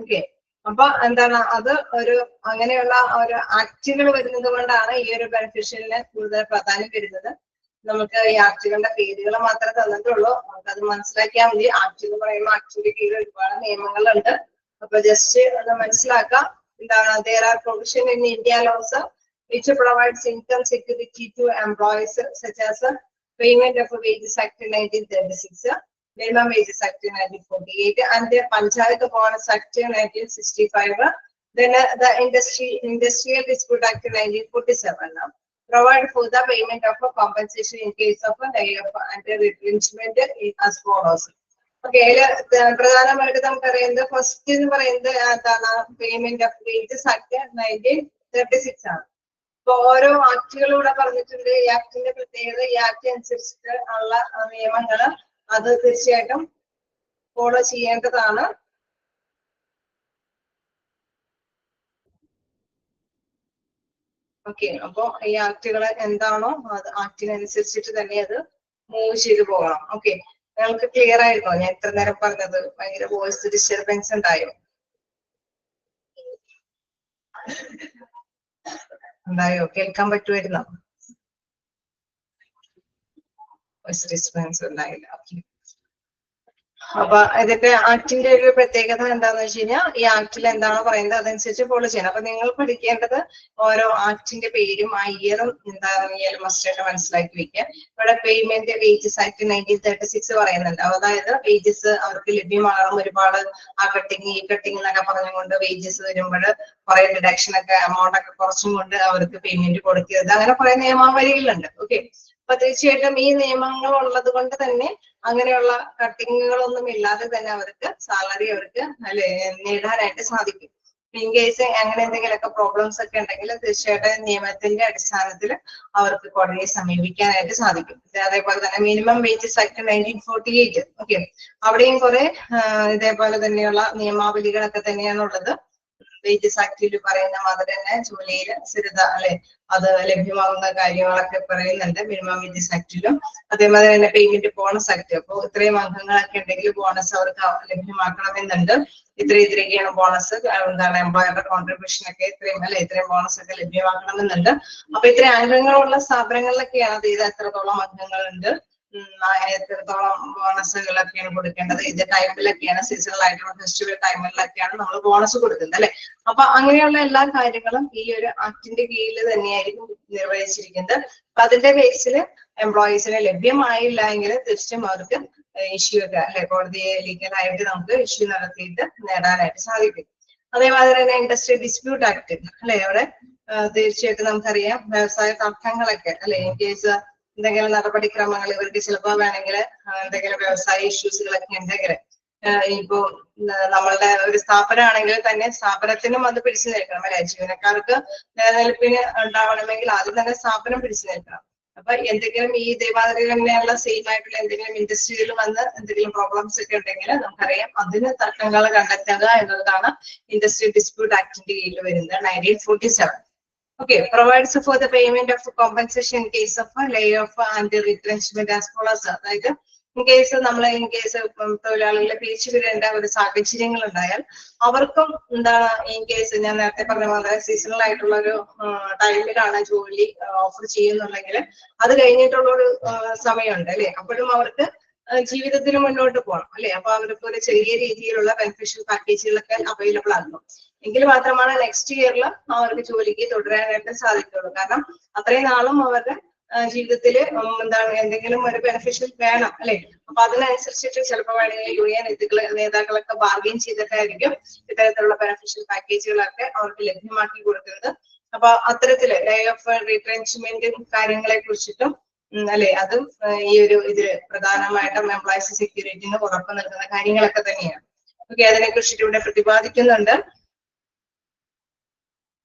ഓക്കെ, അപ്പൊ എന്താണ് അത് ഒരു അങ്ങനെയുള്ള ഒരു ആക്ടുകൾ വരുന്നത് കൊണ്ടാണ് ഈ ഒരു ബെനിഫിഷ്യലിന് കൂടുതൽ പ്രാധാന്യം വരുന്നത്. നമുക്ക് ഈ ആക്ടുകളുടെ പേരുകൾ മാത്രമേ തന്നിട്ടുള്ളൂ, നമുക്കത് മനസ്സിലാക്കിയാൽ മതി. ആക്ട് എന്ന് പറയുമ്പോൾ ആക്ടിന്റെ കീഴിൽ ഒരുപാട് നിയമങ്ങളുണ്ട്. അപ്പൊ ജസ്റ്റ് ഒന്ന് മനസ്സിലാക്കാം. എന്താണ് there are provision in India laws which provides income security to employees such as payment of wages act 1936, minimum wages act 1948 and the Panchayat bonus act 1965, then the industrial dispute act 1947 provide for the payment of a compensation in case of a layoff and a retrenchment as follows. Okay, അതില് പ്രധാനമായിട്ട് നമുക്കറിയുന്നത് first എന്ന് പറയുന്നത് എന്താണ്, payment of wages act 1936 ആണ്. ഇപ്പൊ ഓരോ ആക്ടുകളിലൂടെ പറഞ്ഞിട്ടുണ്ട്. ഈ ആക്ടിന്റെ പ്രത്യേകത, ഈ ആക്ട് അനുസരിച്ചിട്ട് ഉള്ള നിയമങ്ങള് അത് തീർച്ചയായിട്ടും ഫോളോ ചെയ്യേണ്ടതാണ്. ഓക്കെ, അപ്പൊ ഈ ആക്ടുകൾ എന്താണോ അത് ആക്ടിനനുസരിച്ചിട്ട് തന്നെ അത് മൂവ് ചെയ്തു പോകണം. ഓക്കെ, നിങ്ങൾക്ക് ക്ലിയർ ആയിരുന്നോ ഞാൻ ഇത്ര നേരം പറഞ്ഞത്? ഭയങ്കര വോയിസ് ഡിസ്റ്റർബൻസ് ഉണ്ടായോ? ഉണ്ടായോ? കേൾക്കാൻ പറ്റുമായിരുന്നോ? വോയിസ് ഡിസ്റ്റർബൻസ് ഉണ്ടായില്ല. ഓക്കെ, അപ്പൊ ഇതിന്റെ ആക്ടിന്റെ ഒരു പ്രത്യേകത എന്താന്ന് വെച്ച് കഴിഞ്ഞാൽ ഈ ആക്ടിൽ എന്താണോ പറയുന്നത് അതനുസരിച്ച് ഫോളോ ചെയ്യണം. അപ്പൊ നിങ്ങൾ പഠിക്കേണ്ടത് ഓരോ ആക്ടിന്റെ പേരും ആ ഇയറും എന്താണെന്ന് ഇയർ മസ്റ്റ് ആയിട്ട് മനസ്സിലാക്കി വെക്കുക. ഇവിടെ പേയ്മെന്റ് വേജസ് ആക്ട് 1936 പറയുന്നുണ്ട്. അതായത് വേജസ് അവർക്ക് ലഭ്യമാകണം. ഒരുപാട് ആ കട്ടിങ് ഈ കട്ടിങ് എന്നൊക്കെ പറഞ്ഞുകൊണ്ട് വേജസ് വരുമ്പോൾ കുറെ ഡിഡക്ഷൻ ഒക്കെ എമൗണ്ട് ഒക്കെ കുറച്ചും കൊണ്ട് അവർക്ക് പേയ്മെന്റ് കൊടുക്കരുത്. അങ്ങനെ കുറെ നിയമാവലികളുണ്ട്. ഓക്കെ, അപ്പൊ തീർച്ചയായിട്ടും ഈ നിയമങ്ങൾ ഉള്ളത് കൊണ്ട് തന്നെ അങ്ങനെയുള്ള കട്ടിങ്ങുകളൊന്നും ഇല്ലാതെ തന്നെ അവർക്ക് സാലറി അവർക്ക് നേടാനായിട്ട് സാധിക്കും. ഇൻ കേസ് അങ്ങനെ എന്തെങ്കിലുമൊക്കെ പ്രോബ്ലംസ് ഒക്കെ ഉണ്ടെങ്കിൽ തീർച്ചയായിട്ടും നിയമത്തിന്റെ അടിസ്ഥാനത്തിൽ അവർക്ക് കോടതിയെ സമീപിക്കാനായിട്ട് സാധിക്കും. അതേപോലെ തന്നെ മിനിമം വേജസ് ആക്ട് 1948. ഓക്കെ, അവിടെയും കുറെ ഇതേപോലെ തന്നെയുള്ള നിയമാവലികളൊക്കെ തന്നെയാണ് ഉള്ളത്. വേജസ് ആക്ടിൽ പറയുന്ന മാതിരി തന്നെ ജോലിയിൽ സ്ഥിരത അത് ലഭ്യമാകുന്ന കാര്യങ്ങളൊക്കെ പറയുന്നുണ്ട് മിനിമം വേജസ് ആക്ടിലും. അതേമാതിരി തന്നെ പേയ്മെന്റ് ബോണസ് ആക്ട്. അപ്പോൾ ഇത്രയും അംഗങ്ങളൊക്കെ ഉണ്ടെങ്കിൽ ബോണസ് അവർക്ക് ലഭ്യമാക്കണമെന്നുണ്ട്. ഇത്രയൊക്കെയാണ് ബോണസ്, എന്താണ് എംപ്ലോയറുടെ കോൺട്രിബ്യൂഷൻ ഒക്കെ ഇത്രയും ബോണസ് ഒക്കെ ലഭ്യമാക്കണമെന്നുണ്ട്. അപ്പൊ ഇത്രയും അംഗങ്ങളുള്ള സ്ഥാപനങ്ങളിലൊക്കെയാണ് അത് ഇത് എത്രത്തോളം അംഗങ്ങളുണ്ട്, എത്രത്തോളം ബോണസുകളൊക്കെയാണ് കൊടുക്കേണ്ടത്, ഇത് ടൈമിലൊക്കെയാണ് സീസണൽ ആയിട്ടുള്ള ഫെസ്റ്റിവൽ ടൈമിലൊക്കെയാണ് നമ്മൾ ബോണസ് കൊടുക്കുന്നത് അല്ലെ. അപ്പൊ അങ്ങനെയുള്ള എല്ലാ കാര്യങ്ങളും ഈ ഒരു ആക്ടിന്റെ കീഴിൽ തന്നെയായിരിക്കും നിർവഹിച്ചിരിക്കുന്നത്. അപ്പൊ അതിന്റെ ബേസിൽ എംപ്ലോയീസിന് ലഭ്യമായില്ല എങ്കിൽ തീർച്ചയായും അവർക്ക് ഇഷ്യൂ ഒക്കെ കോടതിയെ ലീഗലായിട്ട് നമുക്ക് ഇഷ്യൂ നടത്തിയിട്ട് നേടാനായിട്ട് സാധിക്കും. അതേമാതിരി തന്നെ ഇൻഡസ്ട്രി ഡിസ്പ്യൂട്ട് ആക്ട് അവിടെ തീർച്ചയായിട്ടും നമുക്കറിയാം വ്യവസായ തർക്കങ്ങളൊക്കെ ഇൻ കേസ് എന്തെങ്കിലും നടപടിക്രമങ്ങൾ ഇവർക്ക് ചിലപ്പോൾ വേണമെങ്കിൽ എന്തെങ്കിലും വ്യവസായ ഇഷ്യൂസുകളൊക്കെ ഉണ്ടെങ്കിൽ ഇപ്പോ നമ്മളുടെ ഒരു സ്ഥാപനമാണെങ്കിൽ തന്നെ സ്ഥാപനത്തിനും അത് പിടിച്ചു നിൽക്കണം ജീവനക്കാർക്ക് നിലനിൽപ്പിന് ഉണ്ടാവണമെങ്കിൽ ആദ്യം തന്നെ സ്ഥാപനം പിടിച്ചു നിൽക്കണം. അപ്പൊ എന്തെങ്കിലും ഈ ഇതേമാതിരി തന്നെയുള്ള സെയിം ആയിട്ടുള്ള എന്തെങ്കിലും ഇൻഡസ്ട്രിയിൽ വന്ന് എന്തെങ്കിലും പ്രോബ്ലംസ് ഒക്കെ ഉണ്ടെങ്കിൽ നമുക്കറിയാം അതിന് തർക്കങ്ങൾ കണ്ടെത്തുക എന്നുള്ളതാണ് ഇൻഡസ്ട്രി ഡിസ്പ്യൂട്ട് ആക്ടിന്റെ കീഴിൽ വരുന്നത് 1947. Okay, provides for the payment of compensation in case of a layoff and retrenchment as follows. അതായത് ഇൻ കേസ് തൊഴിലാളികളെ പിരിച്ചുവിടേണ്ട ഒരു സാഹചര്യങ്ങൾ ഉണ്ടായാൽ അവർക്കും എന്താണ് ഇൻ കേസ് ഞാൻ നേരത്തെ പറഞ്ഞ പോലെ സീസണൽ ആയിട്ടുള്ള ഒരു ടൈമിലാണ് ജോലി ഓഫർ ചെയ്യുന്നുണ്ടെങ്കിൽ അത് കഴിഞ്ഞിട്ടുള്ള ഒരു സമയമുണ്ട് അല്ലെ. അപ്പോഴും അവർക്ക് ജീവിതത്തിന് മുന്നോട്ട് പോകണം അല്ലെ. അപ്പൊ അവർക്ക് ഒരു ചെറിയ രീതിയിലുള്ള ബെനിഫിഷ്യൽ പാക്കേജുകളൊക്കെ അവൈലബിൾ ആകും. എങ്കിൽ മാത്രമാണ് നെക്സ്റ്റ് ഇയറിൽ അവർക്ക് ജോലിക്ക് തുടരാനായിട്ട് സാധിക്കുള്ളൂ. കാരണം അത്രയും നാളും അവരുടെ ജീവിതത്തിൽ എന്താണ് എന്തെങ്കിലും ഒരു ബെനിഫിഷ്യൽ വേണം അല്ലെ. അപ്പൊ അതിനനുസരിച്ചിട്ട് ചിലപ്പോൾ വേണമെങ്കിൽ യൂണിയൻ നേതാക്കളൊക്കെ ബാർഗെയിൻ ചെയ്തിട്ടായിരിക്കും ഇത്തരത്തിലുള്ള ബെനിഫിഷ്യൽ പാക്കേജുകളൊക്കെ അവർക്ക് ലഭ്യമാക്കി കൊടുക്കുന്നത്. അപ്പൊ അത്തരത്തില് ലേ ഓഫ് റീട്രെൻച്ച്മെന്റ് കാര്യങ്ങളെ കുറിച്ചിട്ടും അതും ഈ ഒരു ഇതില് പ്രധാനമായിട്ടും എംപ്ലോയീസ് സെക്യൂരിറ്റിന് ഉറപ്പ് നൽകുന്ന കാര്യങ്ങളൊക്കെ തന്നെയാണ്. ഓക്കെ, അതിനെ കുറിച്ചിട്ട് ഇവിടെ പ്രതിപാദിക്കുന്നുണ്ട്.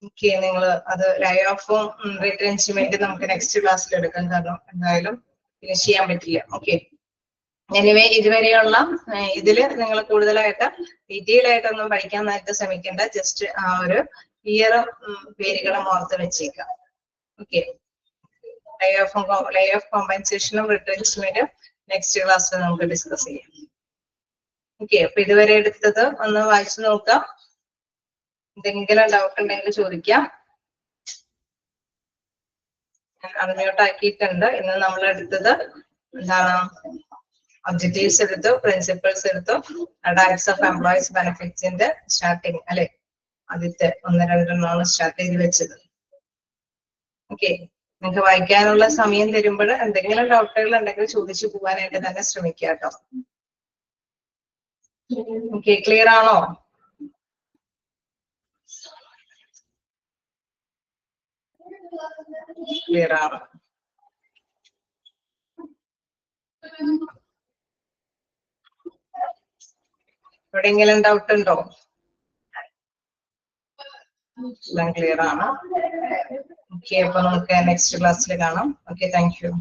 ഓക്കെ, നിങ്ങൾ അത് ലേ ഓഫും റീട്രെൻച്ച്മെന്റ് നമുക്ക് നെക്സ്റ്റ് ക്ലാസ്സിൽ എടുക്കാം. കാരണം എന്തായാലും ഫിനിഷ് ചെയ്യാൻ പറ്റില്ല. ഓക്കെ, എനിവേ ഇതുവരെയുള്ള ഇതില് നിങ്ങൾ കൂടുതലായിട്ട് ഡീറ്റെയിൽ ആയിട്ടൊന്നും പഠിക്കാനായിട്ട് ശ്രമിക്കേണ്ട. ജസ്റ്റ് ആ ഒരു ഇയറും പേരുകളും ഓർത്ത് വെച്ചേക്കാം. ഓക്കെ, ലേ ഓഫ് കോമ്പൻസേഷനും റിട്രെൻച്ച്മെന്റും നെക്സ്റ്റ് ക്ലാസ്സിൽ നമുക്ക് ഡിസ്കസ് ചെയ്യാം. ഓക്കെ, അപ്പൊ ഇതുവരെ എടുത്തത് ഒന്ന് വായിച്ചു നോക്കാം. എന്തെങ്കിലും ഡൗട്ട് ഉണ്ടെങ്കിൽ ചോദിക്കാം. അൺമ്യൂട്ട് ആക്കിയിട്ടുണ്ട്. ഇന്ന് നമ്മൾ എടുത്തത് എന്താണ്, ഒബ്ജക്റ്റീവ്സ് എടുത്തു, പ്രിൻസിപ്പിൾസ് എടുത്തു, ടൈപ്സ് ഓഫ് എംപ്ലോയീസ് ബെനിഫിറ്റ്സിന്റെ സ്റ്റാർട്ടിങ് അല്ലെ. ആദ്യത്തെ 1-2 സ്റ്റാർട്ട് ചെയ്ത് വെച്ചത്. ഓക്കെ, നിങ്ങൾക്ക് വായിക്കാനുള്ള സമയം തരുമ്പോൾ എന്തെങ്കിലും ഡൗട്ടുകൾ ഉണ്ടെങ്കിൽ ചോദിച്ചു പോകാനായിട്ട് തന്നെ ശ്രമിക്കുക കേട്ടോ. ഓക്കെ, ക്ലിയർ ആണോ? ക്ലിയർ ആണ്. എവിടെയെങ്കിലും ഡൗട്ട് ഉണ്ടോ? എല്ലാം ക്ലിയർ ആണ്. ഓക്കെ, അപ്പൊ നമുക്ക് നെക്സ്റ്റ് ക്ലാസ്സിൽ കാണാം. Okay, thank you.